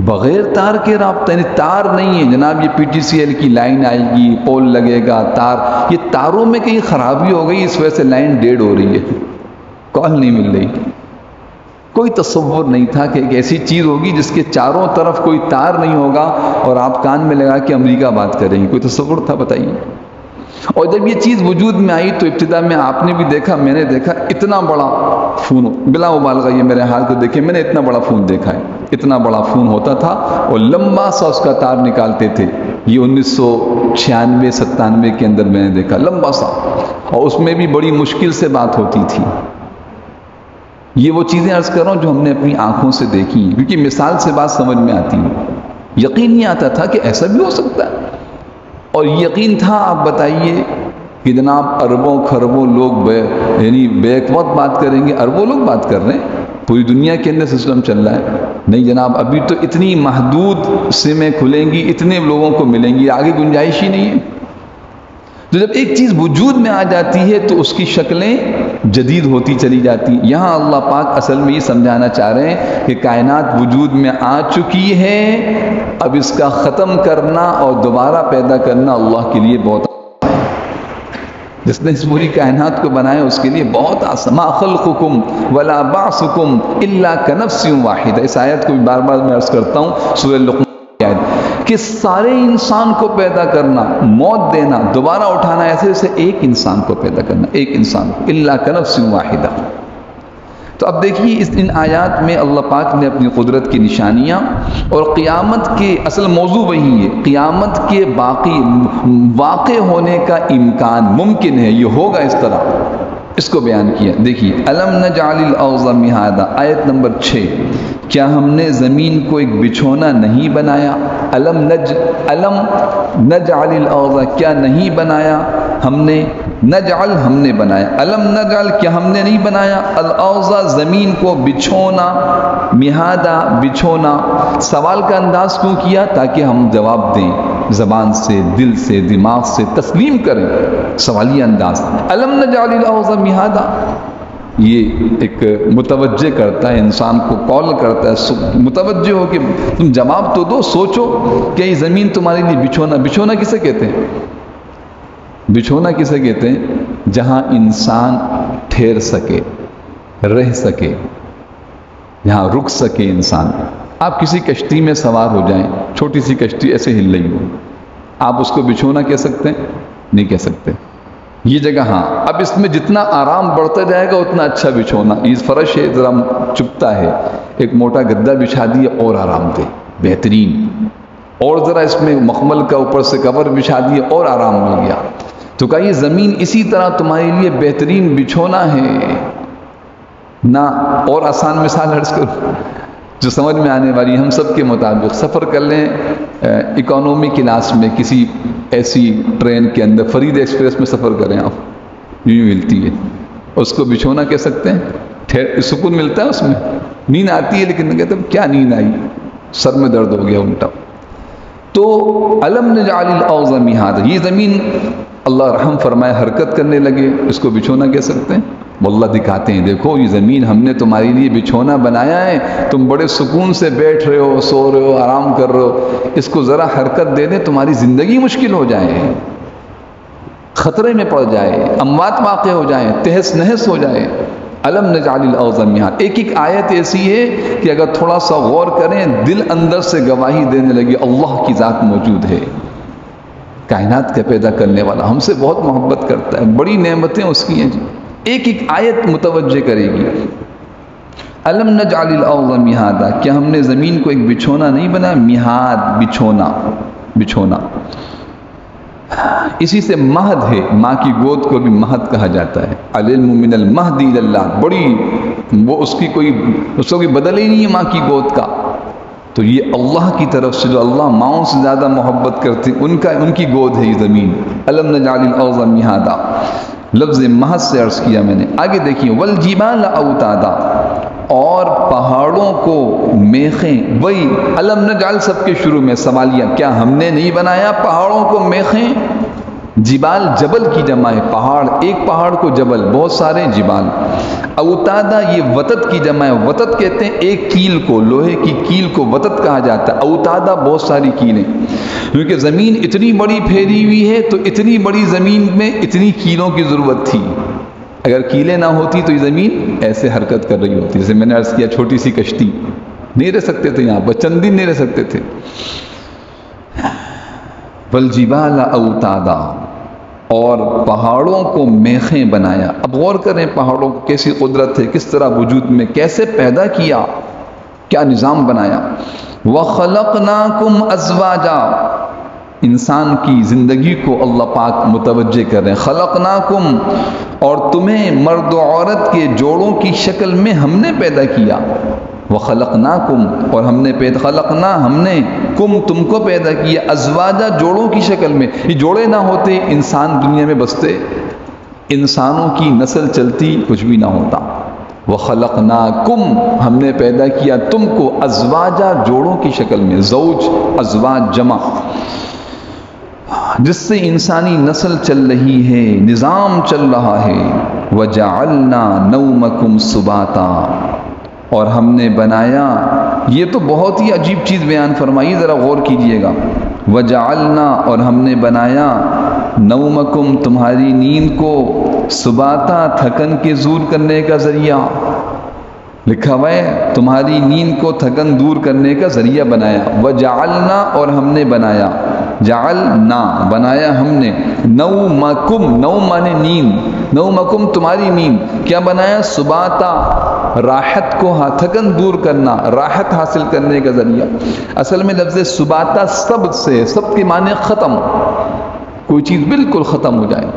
بغیر تار کے رابطہ. یعنی تار نہیں ہے جناب، یہ PTCL کی لائن آئے گی، پول لگے گا، تار، یہ تاروں میں کہیں خرابی ہو گئی، اس وجہ سے لائن ڈیڈ ہو رہی ہے، کال نہیں مل رہی. کوئی تصور نہیں تھا کہ ایک ایسی چیز ہوگی جس کے چاروں طرف کوئی تار نہیں ہوگا اور آپ کان میں لگا کے امریکہ بات کریں گے. کوئی تصور تھا؟ بتائیے. اور جب یہ چیز وجود میں آئی تو ابتدا میں آپ نے بھی دیکھا، میں نے دیکھا، اتنا بڑا فون، بلا مبالغہ یہ میرے حال کو دیکھیں، میں نے اتنا بڑا فون دیکھا ہے. اتنا بڑا فون ہوتا تھا اور لمبا سا اس کا تار نکالتے تھے. یہ 1996-97 کے اندر میں نے دیکھا، لمبا سا، اور اس میں بھی بڑی مشکل سے بات ہوتی تھی. یہ وہ چیزیں عرض کر رہا ہوں جو ہم نے اپنی آنکھوں سے دیکھی ہیں، کیونکہ مثال سے بات سمجھ میں آتی ہے. یقین نہیں آتا تھا کہ ایسا بھی ہو سکتا ہے. اور یقین تھا، آپ بتائیے کہ جناب اربوں خربوں لوگ یعنی بیک وقت بات کریں گے، اربوں لوگ بات کر رہے ہیں، پوری دنیا کے اندر سسٹم چل رہا ہے. نہیں جناب، ابھی تو اتنی محدود سمیں کھلیں گی، اتنے لوگوں کو ملیں گی، آگے گنجائش ہی نہیں ہے. تو جب ایک چیز وجود میں آ جاتی ہے تو اس کی شکلیں جدید ہوتی چلی جاتی ہیں. یہاں اللہ پاک اصل میں یہ سمجھانا چاہ رہے ہیں کہ کائنات وجود میں آ چکی ہے، اب اس کا ختم کرنا اور دوبارہ پیدا کرنا اللہ کے لیے بہت آسان ہے. جس نے اس پوری کائنات کو بنایا اس کے لیے بہت آسان. ما خلقکم ولا بعثکم الا کنفس واحدہ. اس آیت کو بار بار میں عرض کرتا ہوں، سورہ لقمان کہ سارے انسان کو پیدا کرنا، موت دینا، دوبارہ اٹھانا، ایسے جیسے ایک انسان کو پیدا کرنا، ایک انسان کو، الا کنفس واحدہ. تو اب دیکھیے ان آیات میں اللہ پاک نے اپنی قدرت کی نشانیاں اور قیامت کے اصل موضوع وہی ہے، قیامت کے باقی واقع ہونے کا امکان، ممکن ہے یہ ہوگا اس طرح، اس کو بیان کیا. دیکھیے، الم نجعل الارض مہادا، آیت نمبر 6. کیا ہم نے زمین کو ایک بچھونا نہیں بنایا؟ الم نجعل الارض، کیا نہیں بنایا ہم نے نجعل ہم نے بنایا، الم نجعل کیا ہم نے نہیں بنایا، الارض زمین کو بچھونا، مہادا بچھونا، سوال کا انداز کیوں کیا؟ تاکہ ہم جواب دیں زبان سے، دل سے، دماغ سے تسلیم کریں، سوالیہ انداز، الم نجعل الارض مہادا، یہ ایک متوجہ کرتا ہے، انسان کو کال کرتا ہے، متوجہ ہو کہ تم جواب تو دو، سوچو کہ یہ زمین تمہارے لیے بچھونا، بچھونا کسے کہتے ہیں؟ بچھونا کسے کہتے ہیں؟ جہاں انسان ٹھہر سکے، رہ سکے، جہاں رک سکے انسان۔ آپ کسی کشتی میں سوار ہو جائیں، چھوٹی سی کشتی ایسے ہل رہی ہو، آپ اس کو بچھونا کہہ سکتے ہیں؟ نہیں کہہ سکتے۔ یہ جگہ ہاں، اب اس میں جتنا آرام بڑھتا جائے گا اتنا اچھا بچھونا، یہ فرش ہے ذرا چپتا ہے، ایک موٹا گدا بچھا دیا اور آرام دے، بہترین، اور ذرا اس میں مخمل کا اوپر سے کور بچھا دیا اور آرام مل گیا۔ تو کہا یہ زمین اسی طرح تمہارے لیے بہترین بچھونا ہے نہ۔ اور آسان مثال عرض کروں جو سمجھ میں آنے والی، ہم سب کے مطابق سفر کر لیں اکانومی کلاس میں، کسی ایسی ٹرین کے اندر، فرید ایکسپریس میں سفر کریں آپ، یوں ملتی ہے، اس کو بچھونا کہہ سکتے ہیں؟ سکون ملتا ہے اس میں، نیند آتی ہے لیکن کہتے ہیں کیا نیند آئی، سر میں درد ہو گیا الٹا۔ تو الم نجعل الارض مہادا، یہ زمین اللہ رحم فرمائے حرکت کرنے لگے، اس کو بچھونا کہہ سکتے ہیں؟ واللہ دکھاتے ہیں، دیکھو یہ زمین ہم نے تمہارے لیے بچھونا بنایا ہے، تم بڑے سکون سے بیٹھ رہے ہو، سو رہے ہو، آرام کر رہے ہو، اس کو ذرا حرکت دے دیں تمہاری زندگی مشکل ہو جائے، خطرے میں پڑ جائے، اموات واقع ہو جائیں، تہس نہس ہو جائے۔ الم نجعل الارض مہادا، ایک ایک آیت ایسی ہے کہ اگر تھوڑا سا غور کریں دل اندر سے گواہی دینے لگے اللہ کی ذات موجود ہے، کائنات کا پیدا کرنے والا ہم سے بہت محبت کرتا ہے، بڑی نعمتیں اس کی ہیں جی، ایک ایک آیت متوجہ کرے گی۔ الم نجعل الارض مہادا، کیا ہم نے زمین کو ایک بچھونا نہیں بنایا؟ مہاد، بچھونا، بچھونا، اسی سے مہد ہے، ماں کی گود کو بھی مہد کہا جاتا ہے، العلم من المہد الی اللہ، بڑی وہ اس کو کوئی بدل ہی نہیں ہے ماں کی گود کا۔ تو یہ اللہ کی طرف سے جو اللہ ماؤں سے زیادہ محبت کرتے ان کی گود ہے یہ زمین۔ الم نجعل الارض مہادا، لفظ مہد سے عرض کیا میں نے۔ آگے دیکھیے والجبال اوتادا، اور پہاڑوں کو میخیں، وہی الم نجعل سب کے شروع میں سوالیہ، کیا ہم نے نہیں بنایا پہاڑوں کو میخیں؟ جبال جبل کی جمع ہے، پہاڑ ایک پہاڑ کو جبل، بہت سارے جبال۔ اوتادا یہ وتد کی جمع ہے، وتد کہتے ہیں ایک کیل کو، لوہے کی کیل کو وتد کہا جاتا ہے، اوتادا بہت ساری کیلیں، کیونکہ زمین اتنی بڑی پھیلی ہوئی ہے تو اتنی بڑی زمین میں اتنی کیلوں کی ضرورت تھی، اگر کیلیں نہ ہوتی تو یہ زمین ایسے حرکت کر رہی ہوتی، جیسے میں نے عرض کیا چھوٹی سی کشتی، نہیں رہ سکتے تھے یہاں پر، چند دن نہیں رہ سکتے تھے۔ والجبال اوتادا، اور پہاڑوں کو میخیں بنایا۔ اب غور کریں پہاڑوں کو کیسی قدرت ہے، کس طرح وجود میں کیسے پیدا کیا، کیا نظام بنایا۔ وَخَلَقْنَاكُمْ أَزْوَاجًا، انسان کی زندگی کو اللہ پاک متوجہ کر رہے ہیں، خلقناکم، اور تمہیں مرد و عورت کے جوڑوں کی شکل میں ہم نے پیدا کیا۔ وَخَلَقْنَاكُمْ، اور ہم نے خلقنا، ہم نے کم، تم کو پیدا کیا، ازواجا، جوڑوں کی شکل میں۔ یہ جوڑے نہ ہوتے انسان دنیا میں بستے، انسانوں کی نسل چلتی، کچھ بھی نہ ہوتا۔ وَخَلَقْنَاكُمْ، ہم نے پیدا کیا تم کو، ازواجا، جوڑوں کی شکل میں، زوج، ازواج جمع، جس سے انسانی نسل چل رہی ہے، نظام چل رہا ہے۔ وَجَعَلْنَا نَوْمَكُمْ سُبَاتًا، اور ہم نے بنایا، یہ تو بہت ہی عجیب چیز بیان فرمائی، ذرا غور کیجئے گا۔ وَجَعَلْنَا، اور ہم نے بنایا، نومکم، تمہاری نیند کو، سباتا، تھکن کے دور کرنے کا ذریعہ، لکھا ہوا ہے تمہاری نیند کو تھکن دور کرنے کا ذریعہ بنایا۔ وَجَعَلْنَا، اور ہم نے بنایا، جعلنا، بنایا ہم نے، نومکم، نوم مانے نیند، نومکم تمہاری نیند، کیا بنایا؟ سباتا، راحت کو، تھکن دور کرنا، راحت حاصل کرنے کا ذریعہ۔ اصل میں لفظ سباتا سب سے، سب کے معنی ختم، کوئی چیز بالکل ختم ہو جائے،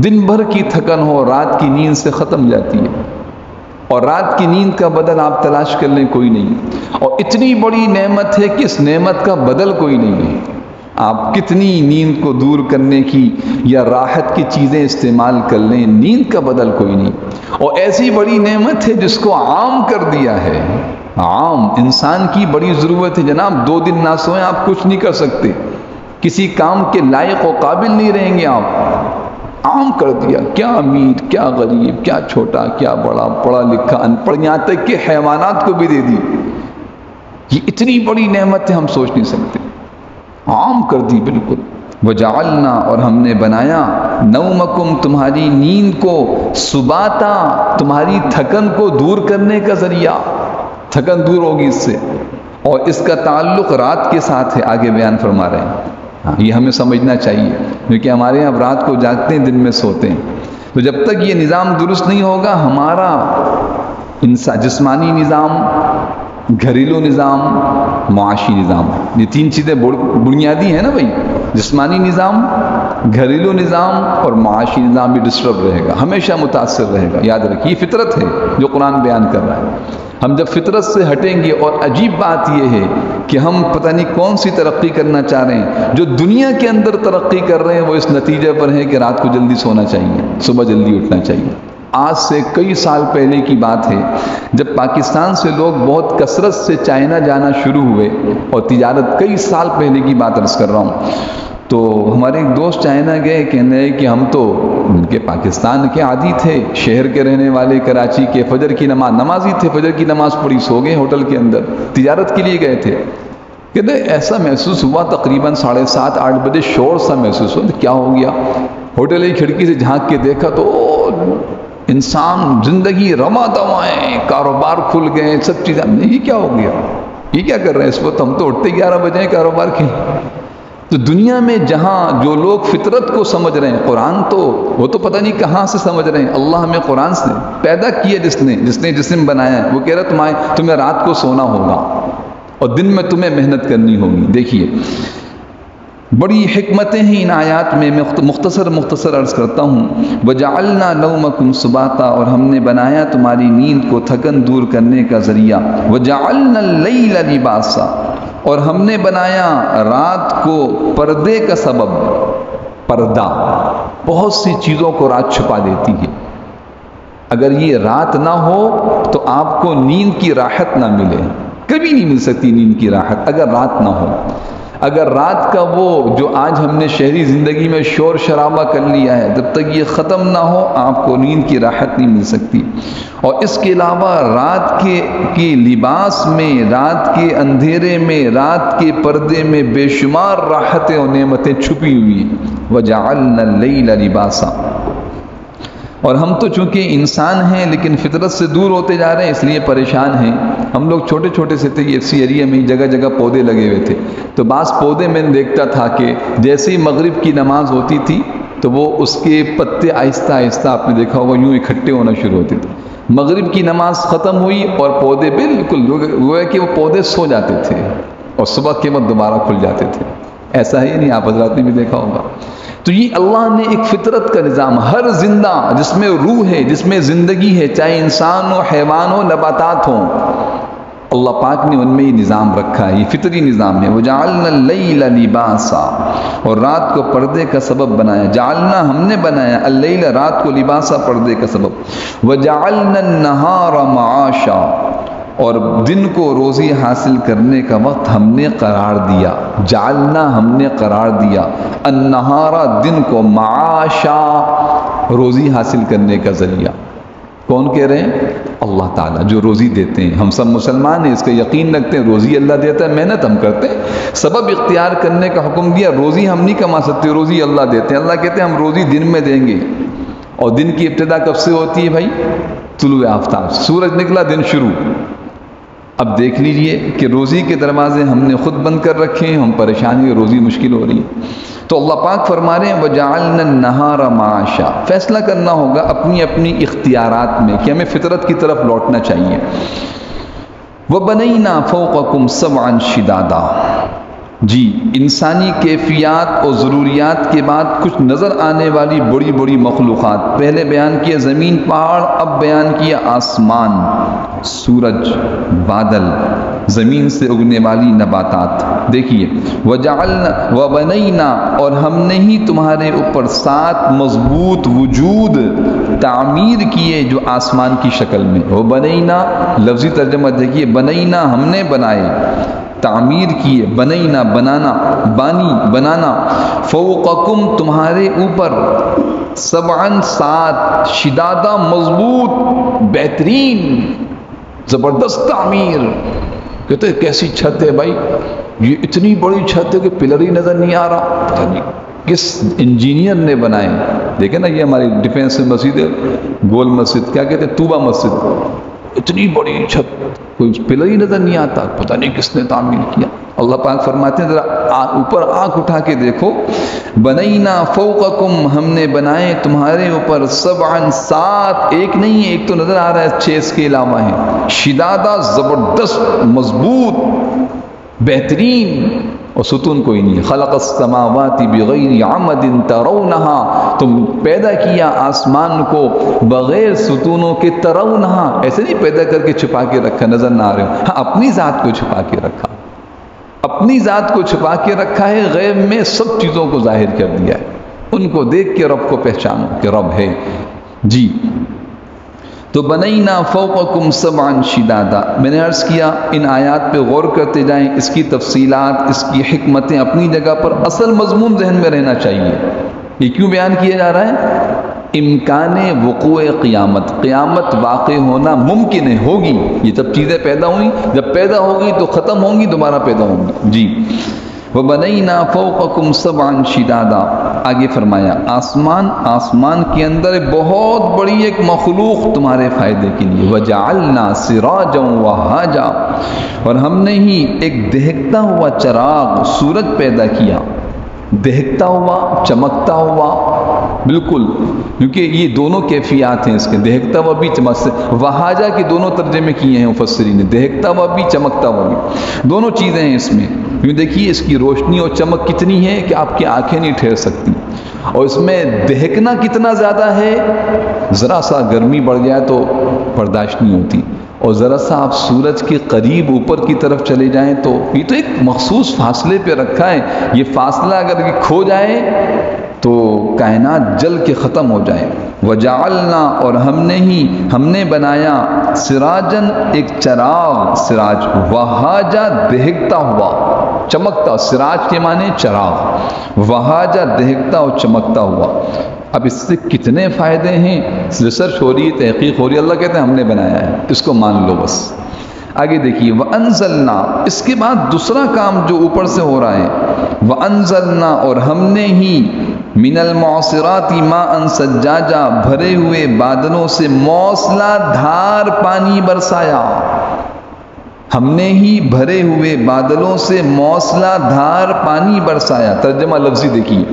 دن بھر کی تھکن ہو، رات کی نیند سے ختم جاتی ہے، اور رات کی نیند کا بدل آپ تلاش کر لیں کوئی نہیں، اور اتنی بڑی نعمت ہے کہ اس نعمت کا بدل کوئی نہیں ہے۔ آپ کتنی نیند کو دور کرنے کی یا راحت کی چیزیں استعمال کر لیں، نیند کا بدل کوئی نہیں. اور ایسی بڑی نعمت ہے جس کو عام کر دیا ہے. عام انسان کی بڑی ضرورت ہے جناب. 2 دن نہ سوئیں آپ کچھ نہیں کر سکتے، کسی کام کے لائق و قابل نہیں رہیں گے آپ. عام کر دیا، کیا امیر کیا غریب، کیا چھوٹا کیا بڑا، پڑھا لکھا ان پڑھ، یہاں تک کہ حیوانات کو بھی دے دی. یہ اتنی بڑی نعمت ہے ہم سوچ نہیں سکتے. عام کر دی بالکل. وجعلنا اور ہم نے بنایا نومکم تمہاری نیند کو سباتا تمہاری تھکن کو دور کرنے کا ذریعہ. تھکن دور ہوگی اس سے، اور اس کا تعلق رات کے ساتھ ہے، آگے بیان فرما رہے ہیں. یہ ہمیں سمجھنا چاہیے کیونکہ ہمارے یہاں رات کو جاگتے ہیں، دن میں سوتے ہیں. تو جب تک یہ نظام درست نہیں ہوگا ہمارا جسمانی نظام، گھریلو نظام، معاشی نظام، یہ 3 چیزیں بنیادی ہیں نا بھائی. جسمانی نظام، گھریلو نظام اور معاشی نظام بھی ڈسٹرب رہے گا، ہمیشہ متاثر رہے گا. یاد رکھیے یہ فطرت ہے جو قرآن بیان کر رہا ہے. ہم جب فطرت سے ہٹیں گے، اور عجیب بات یہ ہے کہ ہم پتہ نہیں کون سی ترقی کرنا چاہ رہے ہیں، جو دنیا کے اندر ترقی کر رہے ہیں وہ اس نتیجے پر ہے کہ رات کو جلدی سونا چاہیے، صبح جلدی اٹھنا چاہیے. آج سے کئی سال پہلے کی بات ہے جب پاکستان سے لوگ بہت کثرت سے چائنا جانا شروع ہوئے، اور تجارت کئی سال پہلے کی بات عرض کر رہا ہوں. تو ہمارے ایک دوست چائنا گئے، کہنے لگے کہ ہم تو ان کے پاکستان کے عادی تھے، شہر کے رہنے والے، کراچی کے، فجر کی نمازی تھے، فجر کی نماز پڑھی سو گئے ہوٹل کے اندر، تجارت کے لیے گئے تھے. کہتے ایسا محسوس ہوا تقریباً 7:30 8 بجے شور سا محسوس ہوا. کیا ہو گیا؟ ہوٹل کی کھڑکی سے جھانک کے دیکھا تو انسان زندگی رواں دوائیں، کاروبار کھل گئے، سب چیزیں. یہ کیا ہو گیا؟ یہ کیا کر رہے ہیں اس وقت؟ ہم تو اٹھتے 11 بجے کاروبار کے. تو دنیا میں جہاں جو لوگ فطرت کو سمجھ رہے ہیں، قرآن تو وہ تو پتہ نہیں کہاں سے سمجھ رہے ہیں. اللہ ہمیں قرآن سے پیدا کیا، جس نے جسم بنایا ہے وہ کہہ رہا تمہیں رات کو سونا ہوگا اور دن میں تمہیں محنت کرنی ہوگی. دیکھیے بڑی حکمتیں ہیں ان آیات میں. میں مختصر عرض کرتا ہوں. وجعلنا نومکم سباتا اور ہم نے بنایا تمہاری نیند کو تھکن دور کرنے کا ذریعہ. وجعلنا اللیل لباسا اور ہم نے بنایا رات کو پردے کا سبب. پردہ بہت سی چیزوں کو رات چھپا دیتی ہے. اگر یہ رات نہ ہو تو آپ کو نیند کی راحت نہ ملے، کبھی نہیں مل سکتی نیند کی راحت اگر رات نہ ہو. اگر رات کا وہ جو آج ہم نے شہری زندگی میں شور شرابہ کر لیا ہے، جب تک یہ ختم نہ ہو آپ کو نیند کی راحت نہیں مل سکتی. اور اس کے علاوہ رات کے لباس میں، رات کے اندھیرے میں، رات کے پردے میں بے شمار راحتیں اور نعمتیں چھپی ہوئی ہیں. وَجَعَلْنَا اللَّيْلَ لِبَاسًا اور ہم تو چونکہ انسان ہیں لیکن فطرت سے دور ہوتے جا رہے ہیں، اس لیے پریشان ہیں. ہم لوگ چھوٹے چھوٹے سے تھے، اسی ایریا میں جگہ جگہ پودے لگے ہوئے تھے. تو بعض پودے میں نے دیکھتا تھا کہ جیسے ہی مغرب کی نماز ہوتی تھی تو وہ اس کے پتے آہستہ آہستہ آپ نے دیکھا ہوگا یوں اکٹھے ہونا شروع ہوتے تھے. مغرب کی نماز ختم ہوئی اور پودے بالکل وہ ہے کہ وہ پودے سو جاتے تھے اور صبح کے وقت دوبارہ کھل جاتے تھے. ایسا ہے نہیں؟ آپ حضرات نے بھی دیکھا ہوگا. تو یہ اللہ نے ایک فطرت کا نظام، ہر زندہ جس میں روح ہے، جس میں زندگی ہے، چاہے انسان ہو، حیوان ہو، نباتات ہوں، اللہ پاک نے ان میں یہ نظام رکھا ہے. یہ فطری نظام ہے. وَجَعَلْنَا اللَّيْلَ لِبَاسًا اور رات کو پردے کا سبب بنایا. جعلنا ہم نے بنایا، اللیل رات کو، لباسا پردے کا سبب. وَجَعَلْنَا النَّهَارَ مَعَاشًا اور دن کو روزی حاصل کرنے کا وقت ہم نے قرار دیا. جعلنا ہم نے قرار دیا، النہارا دن کو، معاشا روزی حاصل کرنے کا ذریعہ. کون کہہ رہے ہیں؟ اللہ تعالیٰ جو روزی دیتے ہیں. ہم سب مسلمان ہیں، اس کا یقین رکھتے ہیں روزی اللہ دیتا ہے، محنت ہم کرتے ہیں، سبب اختیار کرنے کا حکم دیا. روزی ہم نہیں کما سکتے، روزی اللہ دیتے ہیں. اللہ کہتے ہیں ہم روزی دن میں دیں گے. اور دن کی ابتدا کب سے ہوتی ہے بھائی؟ طلوع آفتاب، سورج نکلا دن شروع. اب دیکھ لیجئے کہ روزی کے دروازے ہم نے خود بند کر رکھے ہیں، ہم پریشانی ہیں، روزی مشکل ہو رہی ہے. تو اللہ پاک فرما رہے ہیں وَجَعَلْنَا النَّهَارَ مَعَاشًا. فیصلہ کرنا ہوگا اپنی اپنی اختیارات میں کہ ہمیں فطرت کی طرف لوٹنا چاہیے. وَبَنَيْنَا فَوْقَكُمْ سَبْعًا شِدَادًا. جی انسانی کیفیات اور ضروریات کے بعد کچھ نظر آنے والی بڑی بڑی مخلوقات. پہلے بیان کیا زمین پہاڑ، اب بیان کیا آسمان، سورج، بادل، زمین سے اگنے والی نباتات. دیکھیے وجعلنا وبنینا، اور ہم نے ہی تمہارے اوپر 7 مضبوط وجود تعمیر کیے جو آسمان کی شکل میں. وبنینا لفظی ترجمہ دیکھیے، بنینا ہم نے بنائے، تعمیر کیے، بنینا بنانا، بانی بنانا، فوقکم تمہارے اوپر، 7 شدادہ مضبوط بہترین زبردست تعمیر. کہتے ہیں کیسی چھت ہے بھائی، یہ اتنی بڑی چھت ہے کہ پلر ہی نظر نہیں آ رہا، پتہ نہیں کس انجینئر نے بنائے. دیکھیں نا یہ ہماری ڈیفینس مسجد ہے، گول مسجد، کیا کہتے ہیں طوبہ مسجد، اتنی بڑی چھت کوئی پلر ہی نظر نہیں آتا، پتہ نہیں کس نے تعمیر کیا. اللہ پاک فرماتے ہیں ذرا اوپر آنکھ اٹھا کے دیکھو، بنینا فوقکم ہم نے بنائے تمہارے اوپر، 7 ایک نہیں ہے، ایک تو نظر آ رہا ہے 6 اس کے علاوہ ہیں، شدادہ زبردست مضبوط بہترین، اور ستون کوئی نہیں. خلق السماوات بغیر عمد ترونها، تم پیدا کیا آسمان کو بغیر ستونوں کے، ترونها ایسے نہیں پیدا کر کے چھپا کے رکھا نظر نہ آ رہے ہو، ہاں اپنی ذات کو چھپا کے رکھا، اپنی ذات کو چھپا کے رکھا ہے، غیب میں سب چیزوں کو ظاہر کر دیا ہے. ان کو دیکھ کے رب کو پہچانو کہ رب ہے. جی تو بنینا فوقکم 7 شدادا. میں نے عرض کیا ان آیات پہ غور کرتے جائیں، اس کی تفصیلات، اس کی حکمتیں اپنی جگہ پر، اصل مضمون ذہن میں رہنا چاہیے. یہ کیوں بیان کیا جا رہا ہے؟ امکان وقوع قیامت، قیامت واقع ہونا ممکن ہے، ہوگی. یہ جب چیزیں پیدا ہوئیں، جب پیدا ہوگی تو ختم ہوں گی، دوبارہ پیدا ہوں گی. جی وَبَنَيْنَا فَوْقَكُمْ 7 شِدَادًا. آگے فرمایا آسمان کے اندر بہت بڑی ایک مخلوق تمہارے فائدے کے لیے. وَجَعَلْنَا سِرَاجًا وَهَاجًا، اور ہم نے ہی ایک دہکتا ہوا چراغ سورج پیدا کیا، دہکتا ہوا، چمکتا ہوا، بالکل، کیونکہ یہ دونوں کیفیات ہیں اس کے، دہکتا ہوا بھی چمکتا. وہاجا کے دونوں ترجمے کیے ہیں مفسرین نے، دہکتا ہوا بھی چمکتا ہوا بھی، دونوں چیزیں ہیں اس میں. کیوں دیکھیے اس کی روشنی اور چمک کتنی ہے کہ آپ کی آنکھیں نہیں ٹھہر سکتی، اور اس میں دہکنا کتنا زیادہ ہے، ذرا سا گرمی بڑھ جائے تو برداشت نہیں ہوتی، اور ذرا سا آپ سورج کے قریب اوپر کی طرف چلے جائیں تو یہ تو ایک مخصوص فاصلے پہ رکھا ہے، یہ فاصلہ اگر یہ کھو جائے تو کائنات جل کے ختم ہو جائے. وجعلنا، اور ہم نے بنایا، سراجن ایک چراغ، سراج، وہاجا دہکتا ہوا چمکتا، سراج کے معنی چراغ، وہاجا دہکتا اور چمکتا ہوا. اب اس سے کتنے فائدے ہیں، ریسرچ ہو رہی ہے، تحقیق ہو رہی ہے. اللہ کہتے ہیں ہم نے بنایا ہے، اس کو مان لو بس. آگے دیکھیے وَأَنزَلْنَا، اس کے بعد دوسرا کام جو اوپر سے ہو رہا ہے، وَأَنزَلْنَا، اور ہم نے ہی، من المعصرات ماء سجاجا، بھرے ہوئے بادلوں سے موسلا دھار پانی برسایا. ہم نے ہی بھرے ہوئے بادلوں سے موسلا دھار پانی برسایا. ترجمہ لفظی دیکھیے،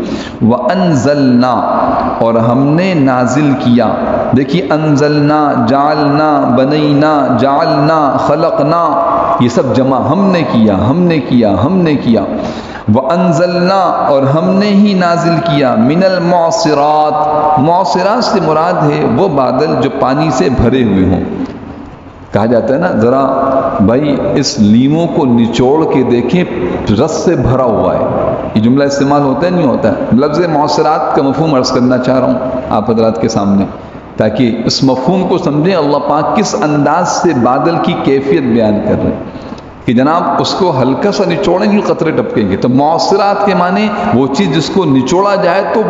وَأَنزَلْنَا، اور ہم نے نازل کیا. دیکھیے انزلنا، جعلنا، بنینا، جعلنا، خلقنا، یہ سب جمع، ہم نے کیا، ہم نے کیا، ہم نے کیا. وَأَنزَلْنَا، اور ہم نے ہی نازل کیا، من المعصرات، معصرات سے مراد ہے وہ بادل جو پانی سے بھرے ہوئے ہوں. کہا جاتا ہے نا ذرا بھائی اس لیموں کو نچوڑ کے دیکھیں، رس سے بھرا ہوا ہے. یہ جملہ استعمال ہوتا ہے نہیں ہوتا ہے؟ لفظ معصرات کا مفہوم عرض کرنا چاہ رہا ہوں آپ حضرات کے سامنے، تاکہ اس مفہوم کو سمجھیں اللہ پاک کس انداز سے بادل کی کیفیت بیان کر رہے ہیں کہ جناب اس کو ہلکا سا نچوڑیں گے قطرے ٹپکیں گے. تو معصرات کے معنی وہ چیز جس کو نچوڑا جائے تو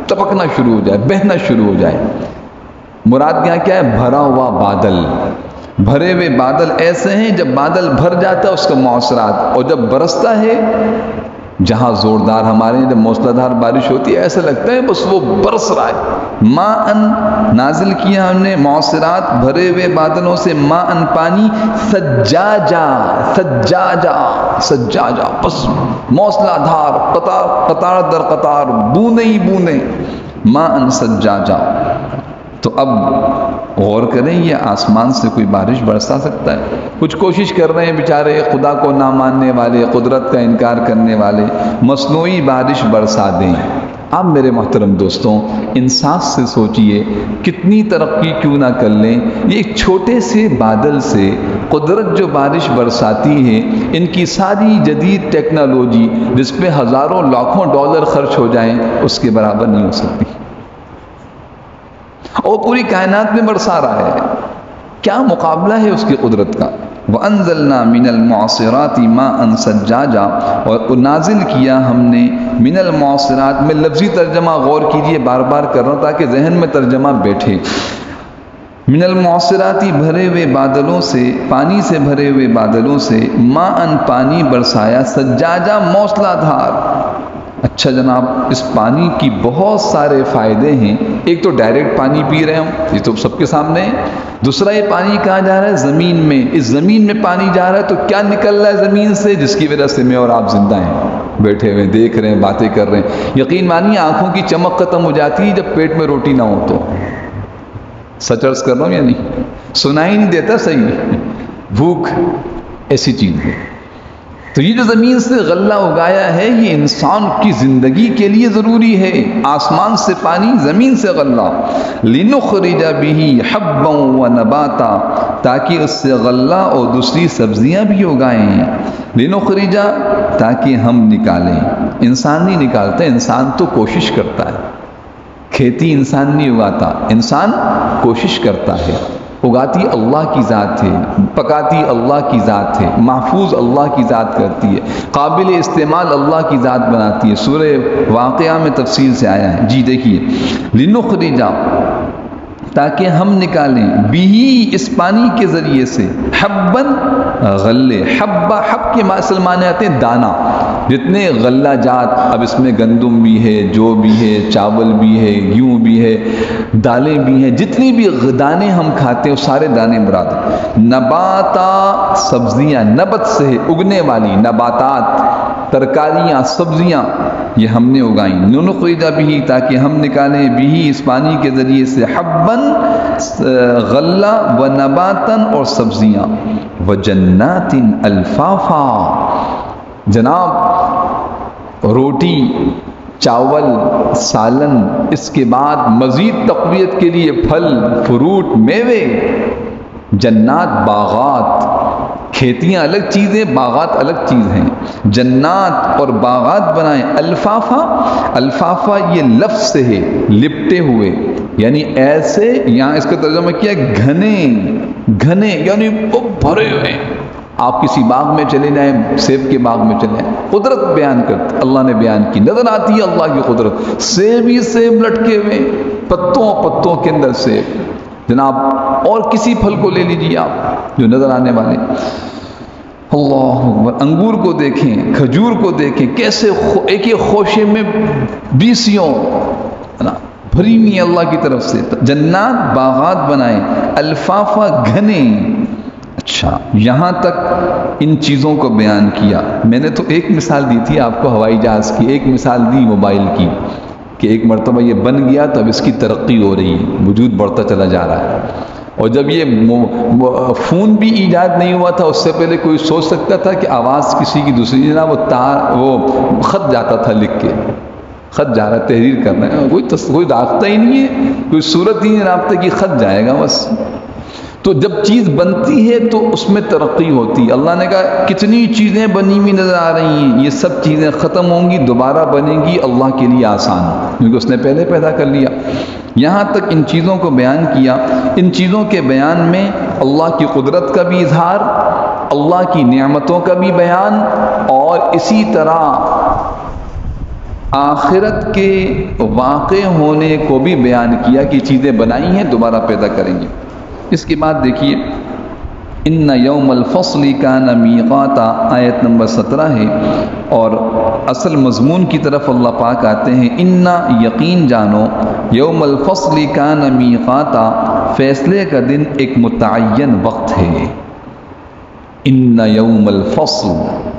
ٹپکنا شروع ہو جائے، بہنا شروع ہو جائے. مراد یہاں کیا ہے؟ بھرا ہوا بادل. بھرے ہوئے بادل ایسے ہیں جب بادل بھر جاتا ہے اس کا معصرات، اور جب برستا ہے جہاں زوردار ہمارے جب موسلا دھار بارش ہوتی ہے ایسا لگتا ہے بس وہ برس رہا ہے. ماءً نازل کیا ہم نے، معصرات بھرے ہوئے بادلوں سے، ماءً پانی، سجاجا، سجاجا، سجاجا، بس موسلا دھار، قطار در قطار، بوندیں ہی بوندیں، ماءً سجاجا. تو اب غور کریں یہ آسمان سے کوئی بارش برسا سکتا ہے؟ کچھ کوشش کر رہے ہیں بیچارے خدا کو نہ ماننے والے، قدرت کا انکار کرنے والے، مصنوعی بارش برسا دیں. آپ میرے محترم دوستوں انصاف سے سوچئے، کتنی ترقی کیوں نہ کر لیں، یہ ایک چھوٹے سے بادل سے قدرت جو بارش برساتی ہے، ان کی ساری جدید ٹیکنالوجی جس پہ ہزاروں لاکھوں ڈالر خرچ ہو جائیں اس کے برابر نہیں ہو سکتی، اور پوری کائنات میں برسا رہا ہے۔ کیا مقابلہ ہے اس کی قدرت کا۔ وَأَنزَلْنَا مِنَ الْمُعْصِرَاتِ مَاءً ثَجَّاجًا، اور نازل کیا ہم نے من المعصرات میں لفظی ترجمہ غور کیجئے، بار بار کر رہا ہوں تاکہ ذہن میں ترجمہ بیٹھے۔ من المعصراتی بھرے ہوئے بادلوں سے، پانی سے بھرے ہوئے بادلوں سے، ماءً پانی برسایا، سجاجا موسلا دھار۔ اچھا جناب، اس پانی کی بہت سارے فائدے ہیں۔ ایک تو ڈائریکٹ پانی پی رہے ہوں، یہ تو سب کے سامنے ہے۔ دوسرا، یہ پانی کہاں جا رہا ہے؟ زمین میں۔ اس زمین میں پانی جا رہا ہے تو کیا نکل رہا ہے زمین سے، جس کی وجہ سے میں اور آپ زندہ ہیں، بیٹھے ہوئے دیکھ رہے ہیں، باتیں کر رہے ہیں۔ یقین مانیے آنکھوں کی چمک ختم ہو جاتی ہے جب پیٹ میں روٹی نہ ہو تو۔ سچ عرض کر رہا ہوں یا نہیں؟ سنائی نہیں دیتا صحیح، بھوک ایسی چیز ہے۔ تو یہ جو زمین سے غلہ اگایا ہے یہ انسان کی زندگی کے لیے ضروری ہے۔ آسمان سے پانی، زمین سے غلہ۔ لِنُخْرِجَ بِهِ حَبًّا وَنَبَاتًا، تاکہ اس سے غلہ اور دوسری سبزیاں بھی اگائیں۔ لِنُخْرِجَ، تاکہ ہم نکالیں۔ انسان نہیں نکالتا، انسان تو کوشش کرتا ہے۔ کھیتی انسان نہیں اگاتا، انسان کوشش کرتا ہے۔ اگاتی اللہ کی ذات ہے، پکاتی اللہ کی ذات ہے، محفوظ اللہ کی ذات کرتی ہے، قابل استعمال اللہ کی ذات بناتی ہے۔ سورہ واقعہ میں تفصیل سے آیا ہے۔ جی دیکھیے، لِنُخْرِجَ، تاکہ ہم نکالیں، بھی اس پانی کے ذریعے سے، حبًا، غلے۔ حبہ، حب کے اصل معنی آتے ہیں دانہ۔ جتنے غلہ جات، اب اس میں گندم بھی ہے، جو بھی ہے، چاول بھی ہے، گیہوں بھی ہے، دالیں بھی ہیں، جتنی بھی دانے ہم کھاتے ہیں وہ سارے دانے مراد ہیں۔ نباتا، سبزیاں، نبت سے اگنے والی نباتات، ترکاریاں، سبزیاں، یہ ہم نے اگائیں۔ نُخْرِجَ بِهِ، تاکہ ہم نکالیں، بِهِ، اس پانی کے ذریعے سے، حبًا، غلہ، ونباتاً، اور سبزیاں، وجنات الفافا، جناب روٹی، چاول، سالن، اس کے بعد مزید تقویت کے لیے پھل، فروٹ، میوے۔ جنات، باغات، کھیتیاں الگ چیزیں، باغات الگ چیز ہیں۔ جنات اور باغات بنائیں۔ الفافا، الفافا یہ لفظ سے ہے، لپٹے ہوئے، یعنی ایسے، یہاں اس کا ترجمہ کیا، گھنے گھنے، یعنی بھرے ہوئے۔ آپ کسی باغ میں چلے جائیں، سیب کے باغ میں چلے جائیں، قدرت بیان کرتے، اللہ نے بیان کی، نظر آتی ہے اللہ کی قدرت۔ سیب ہی سیب لٹکے ہوئے، پتوں کے اندر سیب جناب، اور کسی پھل کو لے لیجیے آپ جو نظر آنے والے۔ اللہ اکبر، انگور کو دیکھیں، کھجور کو دیکھیں، کیسے ایک ایک خوشے میں بیسیوں بھری ہوئی اللہ کی طرف سے۔ جنات، باغات بنائیں، الفافا، گھنے۔ اچھا، یہاں تک ان چیزوں کو بیان کیا۔ میں نے تو ایک مثال دی تھی آپ کو ہوائی جہاز کی، ایک مثال دی موبائل کی، کہ ایک مرتبہ یہ بن گیا تو اب اس کی ترقی ہو رہی ہے، وجود بڑھتا چلا جا رہا ہے۔ اور جب یہ فون بھی ایجاد نہیں ہوا تھا اس سے پہلے کوئی سوچ سکتا تھا کہ آواز کسی کی دوسری جناب وہ خط جاتا تھا لکھ کے، خط جا رہا، تحریر کرنا ہے، کوئی رابطہ ہی نہیں ہے، کوئی صورت ہی نہیں رابطے کی، خط جائے گا بس۔ تو جب چیز بنتی ہے تو اس میں ترقی ہوتی ہے۔ اللہ نے کہا کتنی چیزیں بنی ہوئی نظر آ رہی ہیں، یہ سب چیزیں ختم ہوں گی، دوبارہ بنے گی، اللہ کے لیے آسان، کیونکہ اس نے پہلے پیدا کر لیا۔ یہاں تک ان چیزوں کو بیان کیا۔ ان چیزوں کے بیان میں اللہ کی قدرت کا بھی اظہار، اللہ کی نعمتوں کا بھی بیان، اور اسی طرح آخرت کے واقع ہونے کو بھی بیان کیا کہ چیزیں بنائی ہیں، دوبارہ پیدا کریں گے۔ اس کے بعد دیکھیے، ان یوم الفصل کان میقاتا، آیت نمبر 17 ہے، اور اصل مضمون کی طرف اللہ پاک آتے ہیں۔ ان، یقین جانو، یوم الفصل کان میقاتا، فیصلے کا دن ایک متعین وقت ہے۔ ان یوم الفصل،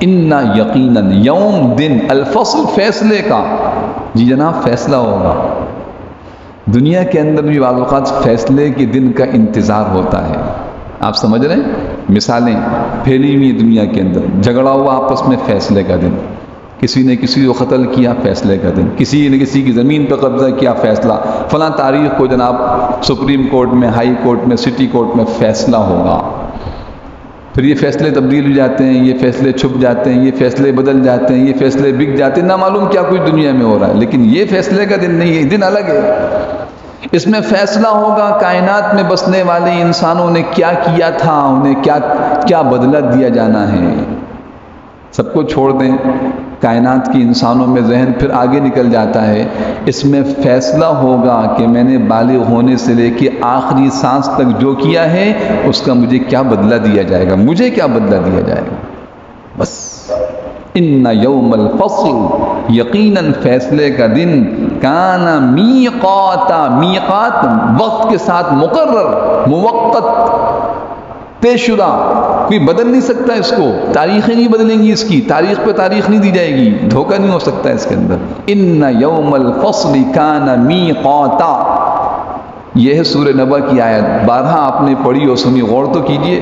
ان یقیناً، یوم دن، الفصل فیصلے کا، جی جناب فیصلہ ہوگا۔ دنیا کے اندر بھی بعض اوقات فیصلے کے دن کا انتظار ہوتا ہے، آپ سمجھ رہے ہیں؟ مثالیں پھیلی ہوئی دنیا کے اندر، جھگڑا ہوا آپس میں، فیصلے کا دن، کسی نے کسی کو قتل کیا، فیصلے کا دن، کسی نے کسی کی زمین پر قبضہ کیا، فیصلہ، فلاں تاریخ کو جناب سپریم کورٹ میں، ہائی کورٹ میں، سٹی کورٹ میں فیصلہ ہوگا۔ پھر یہ فیصلے تبدیل ہو جاتے ہیں، یہ فیصلے چھپ جاتے ہیں، یہ فیصلے بدل جاتے ہیں، یہ فیصلے بک جاتے ہیں، نہ معلوم کیا کچھ دنیا میں ہو رہا ہے. لیکن یہ فیصلے کا دن نہیں ہے، دن الگ ہے. اس میں فیصلہ ہوگا کائنات میں بسنے والے انسانوں نے کیا کیا تھا، انہیں کیا بدلہ دیا جانا ہے. سب کو چھوڑ دیں، کائنات کی انسانوں میں ذہن پھر آگے نکل جاتا ہے. اس میں فیصلہ ہوگا کہ میں نے بالغ ہونے سے لے کے آخری سانس تک جو کیا ہے اس کا مجھے کیا بدلہ دیا جائے گا، مجھے کیا بدلہ دیا جائے گا. بس ان یوم الفصل، یقیناً فیصلے کا دن، کان میقاتا، میقات وقت کے ساتھ مقرر، موقت، طے شدہ، کوئی بدل نہیں سکتا اس کو. تاریخیں نہیں بدلیں گی اس کی، تاریخ پہ تاریخ نہیں دی جائے گی، دھوکہ نہیں ہو سکتا اس کے اندر. ان یوم الفصل کان میقاتا. یہ ہے سورہ نبا کی آیت. بارہا آپ نے پڑھی اور سنی، غور تو کیجئے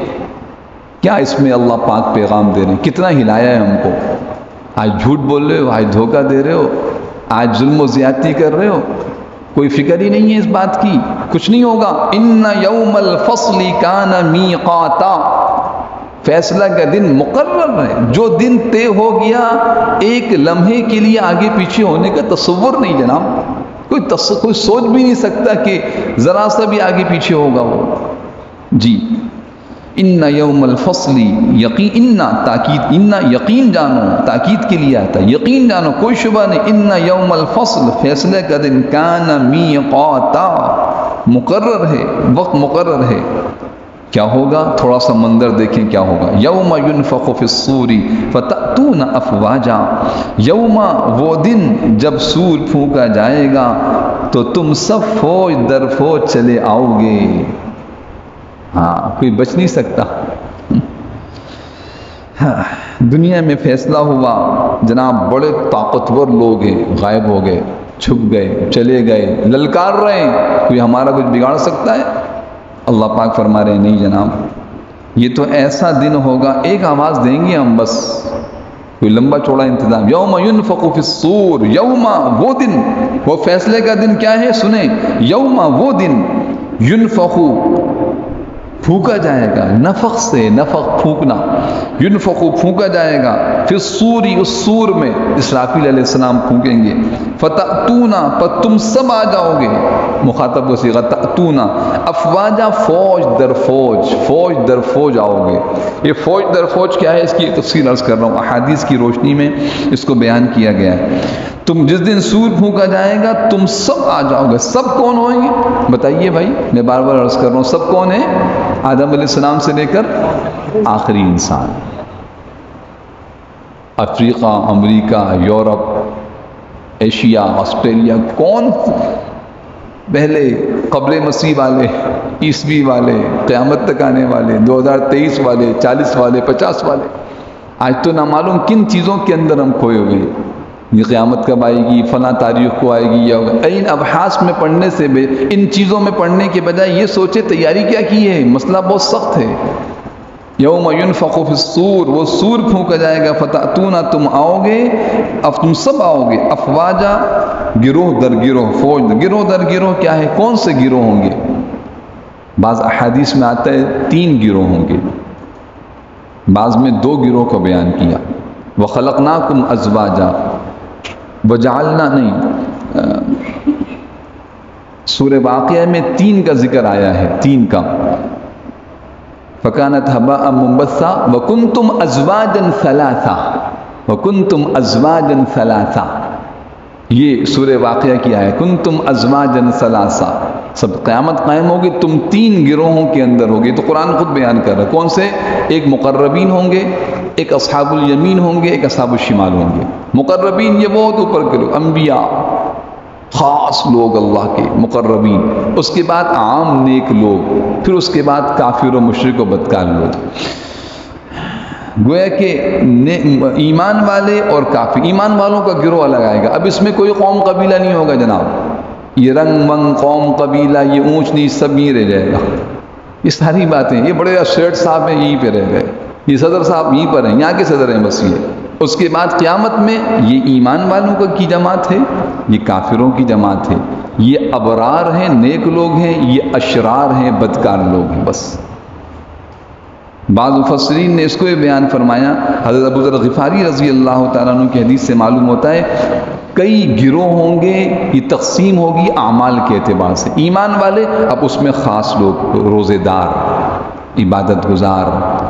کیا اس میں اللہ پاک پیغام دے رہے ہیں. کتنا ہلایا ہے ہم کو. آج جھوٹ بول رہے ہو، آج دھوکہ دے رہے ہو، آج ظلم و زیادتی کر رہے ہو، کوئی فکر ہی نہیں ہے اس بات کی، کچھ نہیں ہوگا. ان یوم الفصل کان میقاتا، فیصلہ کا دن مقرر ہے. جو دن طے ہو گیا، ایک لمحے کے لیے آگے پیچھے ہونے کا تصور نہیں جناب. کوئی سوچ بھی نہیں سکتا کہ ذرا سا بھی آگے پیچھے ہوگا وہ. جی ان یوم الفصل، یقین، تاکید، ان یقین جانو، تاکید کے لیے آتا ہے، یقین جانو، کوئی شبہ نہیں. ان یوم الفصل، فیصلے کا دن، کان میقاتا، مقرر ہے، وقت مقرر ہے. کیا ہوگا؟ تھوڑا سا منظر دیکھیں کیا ہوگا. یوم ینفخ فی الصور فتأتون افواجا. یوم، وہ دن جب سور پھونکا جائے گا تو تم سب فوج در فوج چلے آؤ گے. ہاں، کوئی بچ نہیں سکتا. دنیا میں فیصلہ ہوا جناب، بڑے طاقتور لوگ ہیں، غائب ہو گئے، چھپ گئے، چلے گئے، للکار رہے ہیں. کوئی ہمارا کچھ بگاڑ سکتا ہے؟ اللہ پاک فرما رہے ہیں نہیں جناب، یہ تو ایسا دن ہوگا، ایک آواز دیں گے ہم بس، کوئی لمبا چوڑا انتظام. یوم ینفخ فی الصور، یوم، وہ دن، وہ فیصلے کا دن کیا ہے سنیں. یوم، وہ دن، ینفخ، پھونکا جائے گا، نفخ سے، نفخ پھونکنا، ینفخ پھونکا جائے گا، فی الصور، اس سور میں اسرافیل علیہ السلام پھونکیں گے. فتأتونا، پر تم سب آ جاؤ گے، مخاطب کو صیغہ تأتونا، افواجا، فوج در فوج، فوج در فوج آؤ گے. یہ فوج در فوج کیا ہے، اس کی تفصیل عرض کر رہا ہوں، احادیث کی روشنی میں اس کو بیان کیا گیا ہے. تم جس دن سور پھونکا جائے گا تم سب آ جاؤ گے. سب کون ہوئیں گے بتائیے بھائی، میں بار بار عرض کر رہا ہوں، سب کون ہیں؟ آدم علیہ السلام سے لے کر آخری انسان. افریقہ، امریکہ، یورپ، ایشیا، آسٹریلیا، کون پہلے قبل مسیح والے، عیسوی والے، قیامت تک آنے والے، 2023 والے، 40 والے، 50 والے. آج تو نامعلوم کن چیزوں کے اندر ہم کھوئے ہوئے. یہ قیامت کب آئے گی، فلاں تاریخ کو آئے گی، یا ان ابحاث میں پڑھنے سے، ان چیزوں میں پڑھنے کے بجائے یہ سوچے تیاری کیا کی ہے. مسئلہ بہت سخت ہے. یوم ینفخ فی الصور، وہ سور پھونکا جائے گا، فتأتونا، تم آؤ گے، اب تم سب آؤ گے، افواجا، گروہ در گروہ، فوج، گروہ در گروہ کیا ہے، کون سے گروہ ہوں گے. بعض احادیث میں آتا ہے 3 گروہ ہوں گے، بعض میں 2 گروہ کو بیان کیا. وخلقناکم ازواجا، وجعلنا، نہیں، سورہ واقعہ میں 3 کا ذکر آیا ہے، 3 کا. فَكَانَتْ هَبَاءً مُنبَثًّا وَكُنْتُمْ أَزْوَاجًا ثَلَاثًا، وَكُنْتُمْ أَزْوَاجًا ثَلَاثًا. یہ سورہ واقعہ کیا ہے، کنتم ازواجا ثلاثا. سب قیامت قائم ہوگی، تم 3 گروہوں کے اندر ہوگی. تو قرآن خود بیان کر رہا ہے کون سے. ایک مقربین ہوں گے، ایک اصحاب الیمین ہوں گے، ایک اصحاب الشمال ہوں گے. مقربین یہ بہت اوپر کے لوگ، انبیاء، خاص لوگ اللہ کے مقربین. اس کے بعد عام نیک لوگ، پھر اس کے بعد کافر و مشرک و بدکار لوگ. گویا کہ ایمان والے اور کافر، ایمان والوں کا گروہ الگ آئے گا. اب اس میں کوئی قوم قبیلہ نہیں ہوگا جناب. یہ رنگ منگ، قوم، قبیلہ، یہ اونچ نیچ سب یہ رہ جائے گا. یہ ساری باتیں، یہ بڑے سیٹ صاحب ہیں یہیں پہ رہ گئے، یہ صدر صاحب یہیں پر ہیں، یہاں کے صدر ہیں بس. یہ اس کے بعد قیامت میں یہ ایمان والوں کی جماعت ہے، یہ کافروں کی جماعت ہے. یہ ابرار ہیں، نیک لوگ ہیں، یہ اشرار ہیں، بدکار لوگ ہیں. بس بعض مفسرین نے اس کو یہ بیان فرمایا، حضرت ابو ذر غفاری رضی اللہ تعالیٰ عنہ کی حدیث سے معلوم ہوتا ہے کئی گروہ ہوں گے، یہ تقسیم ہوگی اعمال کے اعتبار سے۔ ایمان والے اب اس میں خاص لوگ، روزے دار، عبادت گزار،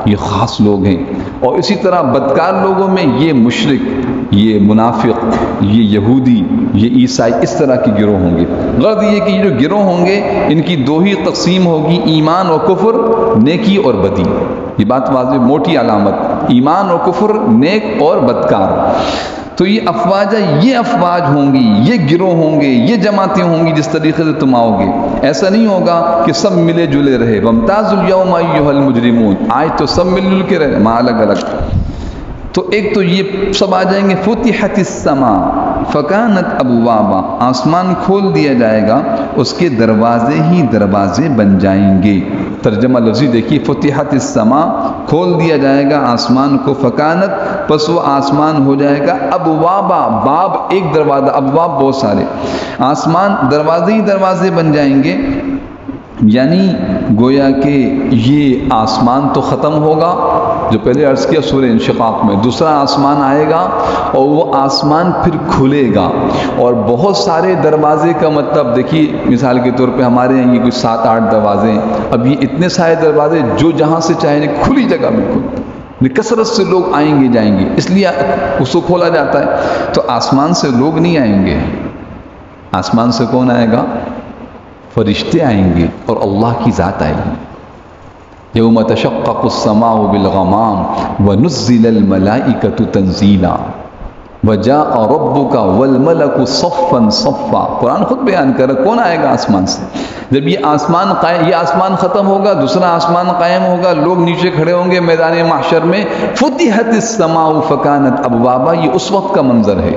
یہ خاص لوگ ہیں، اور اسی طرح بدکار لوگوں میں یہ مشرک، یہ منافق، یہ یہودی، یہ عیسائی، اس طرح کے گروہ ہوں گے۔ غرض یہ کہ یہ جو گروہ ہوں گے ان کی دو ہی تقسیم ہوگی، ایمان اور کفر، نیکی اور بدی۔ یہ بات واضح، موٹی علامت، ایمان اور کفر، نیک اور بدکار۔ تو یہ افواج ہوں گی، یہ گروہ ہوں گے، یہ جماعتیں ہوں گی جس طریقے سے تم آؤ گے۔ ایسا نہیں ہوگا کہ سب ملے جلے رہے، وَامْتَازُوا الْيَوْمَ أَيُّهَا الْمُجْرِمُونَ، آج تو سب مل جل کے رہے، ماں الگ الگ۔ تو ایک تو یہ سب آ جائیں گے، فُتِحَتِ السَّمَاءُ فَكَانَتْ أَبْوَابًا، آسمان کھول دیا جائے گا، اس کے دروازے ہی دروازے بن جائیں گے۔ ترجمہ لفظی دیکھیے، فتحت السماء، کھول دیا جائے گا آسمان کو، فکانت، پس وہ آسمان ہو جائے گا، ابوابا، باب ایک دروازہ، ابواب بہت سارے، آسمان دروازے ہی دروازے بن جائیں گے۔ یعنی گویا کہ یہ آسمان تو ختم ہوگا، جو پہلے عرض کیا سورہ انشقاق میں، دوسرا آسمان آئے گا اور وہ آسمان پھر کھلے گا، اور بہت سارے دروازے کا مطلب دیکھیے، مثال کے طور پہ ہمارے یہاں یہ کچھ 7-8 دروازے ہیں، اب یہ اتنے سارے دروازے جو جہاں سے چاہیں کھلی جگہ بالکل، کثرت سے لوگ آئیں گے جائیں گے، اس لیے اس کو کھولا جاتا ہے۔ تو آسمان سے لوگ نہیں آئیں گے، آسمان سے کون آئے گا؟ فرشتے آئیں گے اور اللہ کی ذات آئے گی۔ یوم تشقق السماء بالغمام ونزل الملائکۃ تنزیلا وجاء ربک والملک صفا صفا، قرآن خود بیان کر رہا، کون آئے گا آسمان سے؟ جب یہ آسمان ختم ہوگا، دوسرا آسمان قائم ہوگا، لوگ نیچے کھڑے ہوں گے میدان محشر میں، فتحت السماء فکانت ابوابا، یہ اس وقت کا منظر ہے۔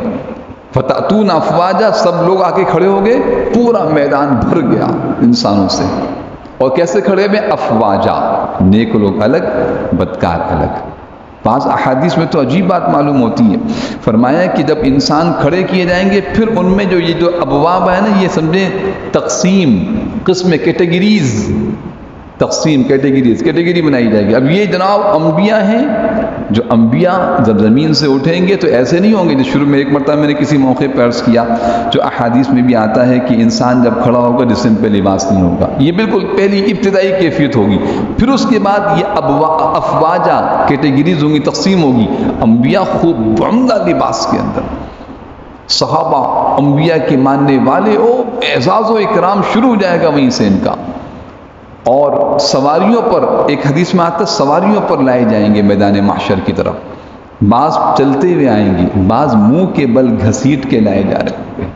فتأتون افواجا، سب لوگ آ کے کھڑے ہو گئے، پورا میدان بھر گیا انسانوں سے، اور کیسے کھڑے ہوئے؟ افواجا، نیک لوگ الگ، بدکار الگ۔ بعض احادیث میں تو عجیب بات معلوم ہوتی ہے، فرمایا کہ جب انسان کھڑے کیے جائیں گے، پھر ان میں یہ جو ابواب ہے نا، یہ سمجھیں تقسیم، قسم، کیٹیگریز، تقسیم، کیٹیگری بنائی جائے گی۔ اب یہ جناب انبیاء ہیں، جو انبیاء جب زمین سے اٹھیں گے تو ایسے نہیں ہوں گے، جو شروع میں ایک مرتبہ میں نے کسی موقع پہ عرض کیا، جو احادیث میں بھی آتا ہے کہ انسان جب کھڑا ہوگا جسم پہ لباس نہیں ہوگا، یہ بالکل پہلی ابتدائی کیفیت ہوگی۔ پھر اس کے بعد یہ افواجہ، کیٹیگریز ہوں گی، تقسیم ہوگی۔ انبیاء خوب عمدہ لباس کے اندر، صحابہ، انبیاء کے ماننے والے، اعزاز و اکرام شروع ہو جائے گا وہیں سے ان کا۔ اور سواریوں پر، ایک حدیث میں آتا ہے سواریوں پر لائے جائیں گے میدان محشر کی طرف، بعض چلتے ہوئے آئیں گے، بعض منہ کے بل گھسیٹ کے لائے جا رہے ہوں گے،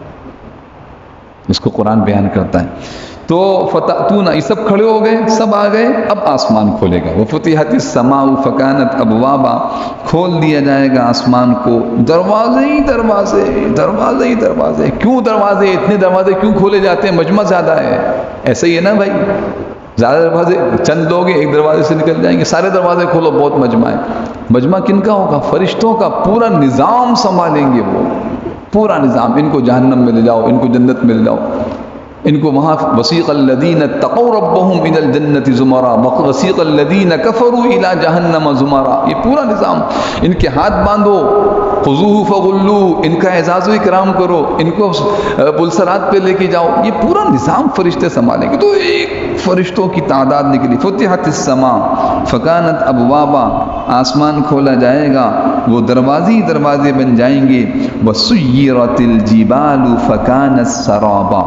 اس کو قرآن بیان کرتا ہے۔ تو فتأتون، یہ سب کھڑے ہو گئے، سب آ گئے، اب آسمان کھولے گا، وفتحت السماء فکانت ابوابا، کھول دیا جائے گا آسمان کو، دروازے ہی دروازے، دروازے ہی دروازے۔ کیوں دروازے، اتنے دروازے کیوں کھولے جاتے ہیں؟ مجمع زیادہ ہے، ایسا ہی ہے نا بھائی، زیادہ دروازے، چند لوگ ایک دروازے سے نکل جائیں گے، سارے دروازے کھولو، بہت مجمع ہے۔ مجمع کن کا ہوگا؟ فرشتوں کا، پورا نظام سنبھالیں گے وہ، پورا نظام، ان کو جہنم میں لے جاؤ، ان کو جنت میں لے جاؤ، ان کو وہاں وسیق الذین اتقوا ربهم الى الجنۃ زمرا وسیق الذین کفروا الى جہنم زمرا، یہ پورا نظام۔ ان کے ہاتھ باندھو، خذوہ فغلوہ، ان کا اعزاز و اکرام کرو، ان کو پلسرات پہ لے کے جاؤ، یہ پورا نظام فرشتے سنبھالیں گے۔ تو ایک فرشتوں کی تعداد نکلی، فتحت السماء فکانت ابوابا، آسمان کھولا جائے گا، وہ دروازے بن جائیں گے، وسیرت الجبال فکانت سرابا۔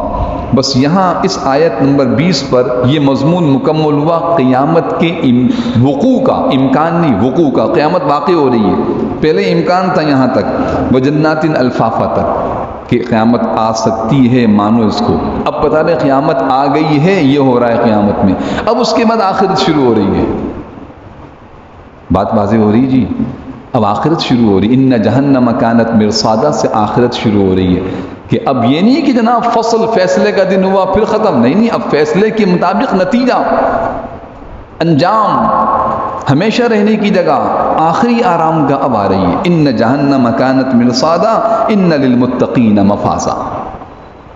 بس یہاں اس آیت نمبر 20 پر یہ مضمون مکمل ہوا قیامت کے وقوع کا، امکان نہیں، وقوع کا، قیامت واقع ہو رہی ہے۔ پہلے امکان تھا یہاں تک، وجنات الفافا تک، کہ قیامت آ سکتی ہے، مانو اس کو۔ اب پتہ نہیں قیامت آ گئی ہے، یہ ہو رہا ہے قیامت میں، اب اس کے بعد آخرت شروع ہو رہی ہے۔ بات واضح ہو رہی جی، اب آخرت شروع ہو رہی، ان جہنم کانت مرصادا سے آخرت شروع ہو رہی ہے، کہ اب یہ نہیں کہ جناب فصل، فیصلے کا دن ہوا پھر ختم، نہیں، اب فیصلے کے مطابق نتیجہ، انجام، ہمیشہ رہنے کی جگہ، آخری آرام گاہ اب آ رہی ہے۔ ان جہنم کانت مرصادا ان للمتقین مفازا۔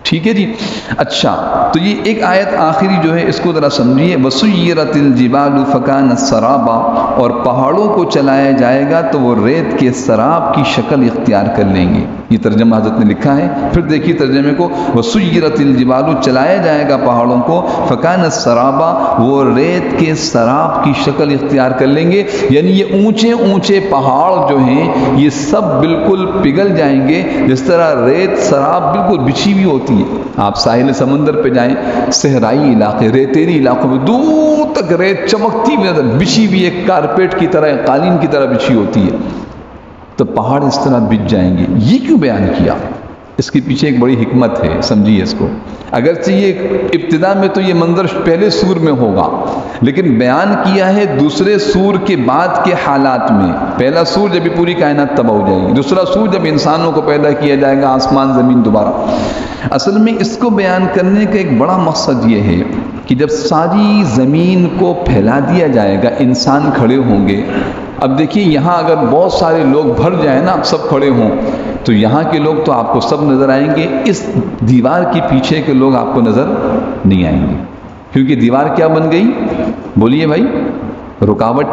ٹھیک ہے جی. اچھا تو یہ ایک آیت آخری جو ہے اس کو ذرا سمجھیے. وَسُيِّرَتِ الْجِبَالُ فَكَانَتْ سَرَابًا، اور پہاڑوں کو چلایا جائے گا تو وہ ریت کے سراب کی شکل اختیار کر لیں گے. یہ ترجمہ حضرت نے لکھا ہے. پھر دیکھیے ترجمے کو. وَسُيِّرَتِ الْجِبَالُ، چلایا جائے گا پہاڑوں کو. فَكَانَتْ سَرَابًا، وہ ریت کے سراب کی شکل اختیار کر لیں گے. یعنی یہ اونچے اونچے پہاڑ جو ہیں یہ سب بالکل پگھل جائیں گے، جس طرح ریت سراب بالکل بچھی ہوئی ہوتی ہے. آپ ساحل سمندر پہ جائیں، صحرائی علاقے، ریتیلی علاقوں میں دور تک ریت چمکتی ہوئی نظر، بچھی بھی ایک کارپیٹ کی طرح، قالین کی طرح بچھی ہوتی ہے. تو پہاڑ اس طرح بچ جائیں گے. یہ کیوں بیان کیا؟ اس کے پیچھے ایک بڑی حکمت ہے، سمجھیے اس کو. اگرچہ یہ ابتدا میں تو یہ منظر پہلے سور میں ہوگا، لیکن بیان کیا ہے دوسرے سور کے بعد کے حالات میں. پہلا سور جب پوری کائنات تباہ ہو جائے گی، دوسرا سور جب انسانوں کو پیدا کیا جائے گا، آسمان زمین دوبارہ. اصل میں اس کو بیان کرنے کا ایک بڑا مقصد یہ ہے کہ جب ساری زمین کو پھیلا دیا جائے گا، انسان کھڑے ہوں گے. اب دیکھیے یہاں اگر بہت سارے لوگ بھر جائیں نا، سب کھڑے ہوں، تو یہاں کے لوگ تو آپ کو سب نظر آئیں گے، اس دیوار کے پیچھے کے لوگ آپ کو نظر نہیں آئیں گے. کیونکہ دیوار کیا بن گئی؟ بولیے بھائی. رکاوٹ،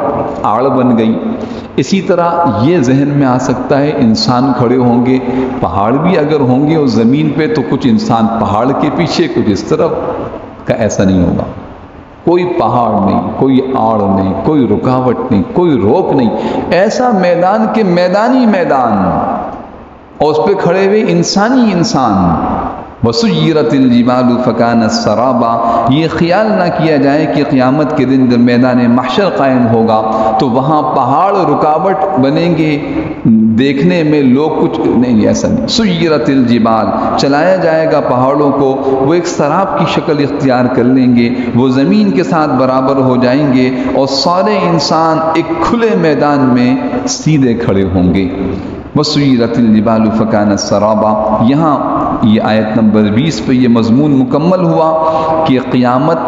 آڑ بن گئی. اسی طرح یہ ذہن میں آ سکتا ہے انسان کھڑے ہوں گے، پہاڑ بھی اگر ہوں گے اور زمین پہ، تو کچھ انسان پہاڑ کے پیچھے، کچھ اس طرف کا. ایسا نہیں ہوگا. کوئی پہاڑ نہیں، کوئی آڑ نہیں، کوئی رکاوٹ نہیں، کوئی روک نہیں. ایسا میدان کے میدانی میدان، اور اس پہ کھڑے ہوئے انسانی انسان. وَسُيِّرَتِ الْجِبَالُ فَكَانَتْ سَرَابًا. یہ خیال نہ کیا جائے کہ قیامت کے دن جب میدان محشر قائم ہوگا تو وہاں پہاڑ رکاوٹ بنیں گے، دیکھنے میں لوگ کچھ نہیں. ایسا نہیں. سُيِّرَتِ الْجِبَالُ، چلایا جائے گا پہاڑوں کو، وہ ایک سراب کی شکل اختیار کر لیں گے، وہ زمین کے ساتھ برابر ہو جائیں گے، اور سارے انسان ایک کھلے میدان میں سیدھے کھڑے ہوں گے. وَسُيِّرَتِ الْجِبَالُ فَكَانَتْ سَرَابًا. یہاں یہ آیت نمبر 20 پہ یہ مضمون مکمل ہوا کہ قیامت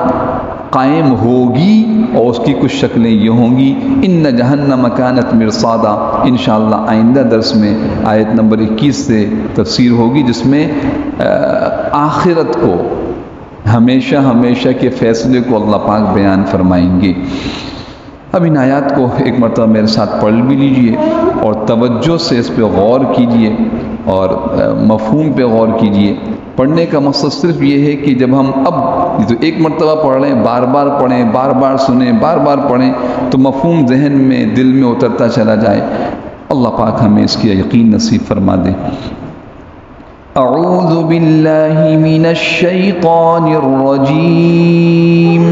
قائم ہوگی اور اس کی کچھ شکلیں یہ ہوں گی. اِنَّ جَهَنَّمَ كَانَتْ مِرْصَادًا. انشاءاللہ آئندہ درس میں آیت نمبر 21 سے تفسیر ہوگی، جس میں آخرت کو، ہمیشہ ہمیشہ کے فیصلے کو اللہ پاک بیان فرمائیں گے. اب ان آیات کو ایک مرتبہ میرے ساتھ پڑھ بھی لیجئے اور توجہ سے اس پہ غور کیجئے اور مفہوم پہ غور کیجئے. پڑھنے کا مقصد صرف یہ ہے کہ جب ہم اب تو ایک مرتبہ پڑھ رہے ہیں، بار بار پڑھیں، بار بار سنیں، بار بار پڑھیں، تو مفہوم ذہن میں، دل میں اترتا چلا جائے. اللہ پاک ہمیں اس کی یقین نصیب فرما دے. اعوذ باللہ من الشیطان الرجیم.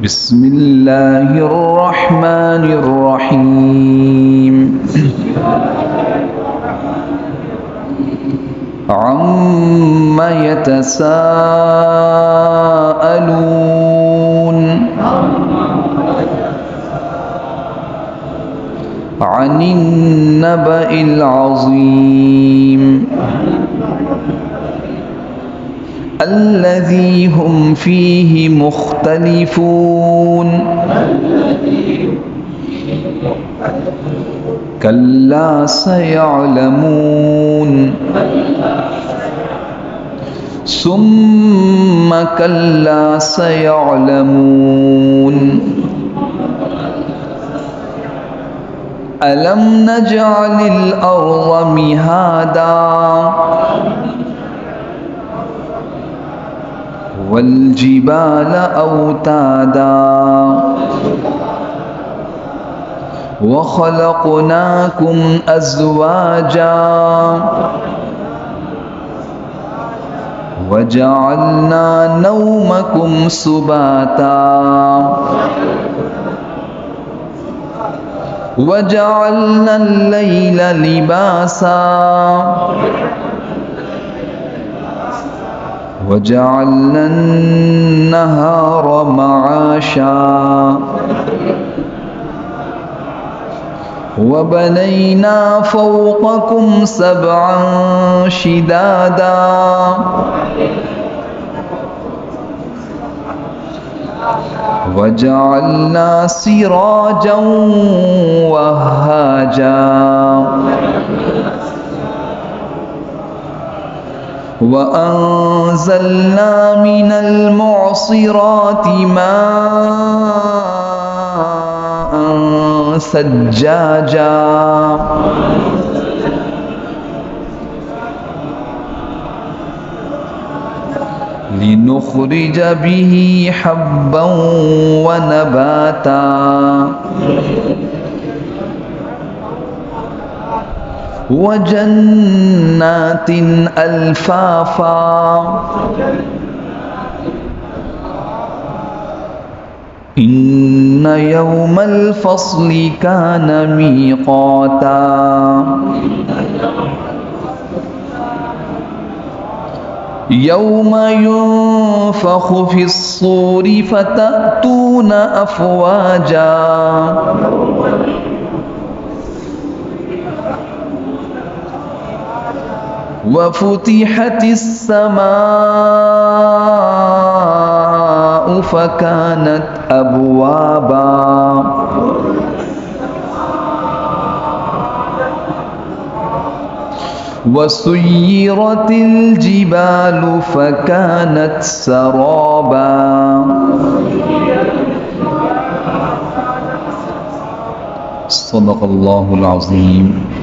بسم اللہ الرحمن الرحیم. عم يتساءلون عن النبأ العظیم الذي هم فيه مختلفون كلا سيعلمون ثم كلا سيعلمون ألم نجعل الأرض مهادا والجبال أوتادا وخلقناكم أزواجا وجعلنا نومكم سباتا وجعلنا الليل لباسا وجعلنا النهار معاشا وبنينا فوقكم سبعا شدادا وجعلنا سراجا وهاجا وأنزلنا من المعصرات ماء ثجاجا لنخرج به حبا ونباتا وجنات ألفافا إن يوم الفصل كان ميقاتا يوم ينفخ في الصور فتأتون أفواجا وفتحت السماء فكانت أبوابا وسيرت الجبال فكانت سرابا صدق الله العظيم.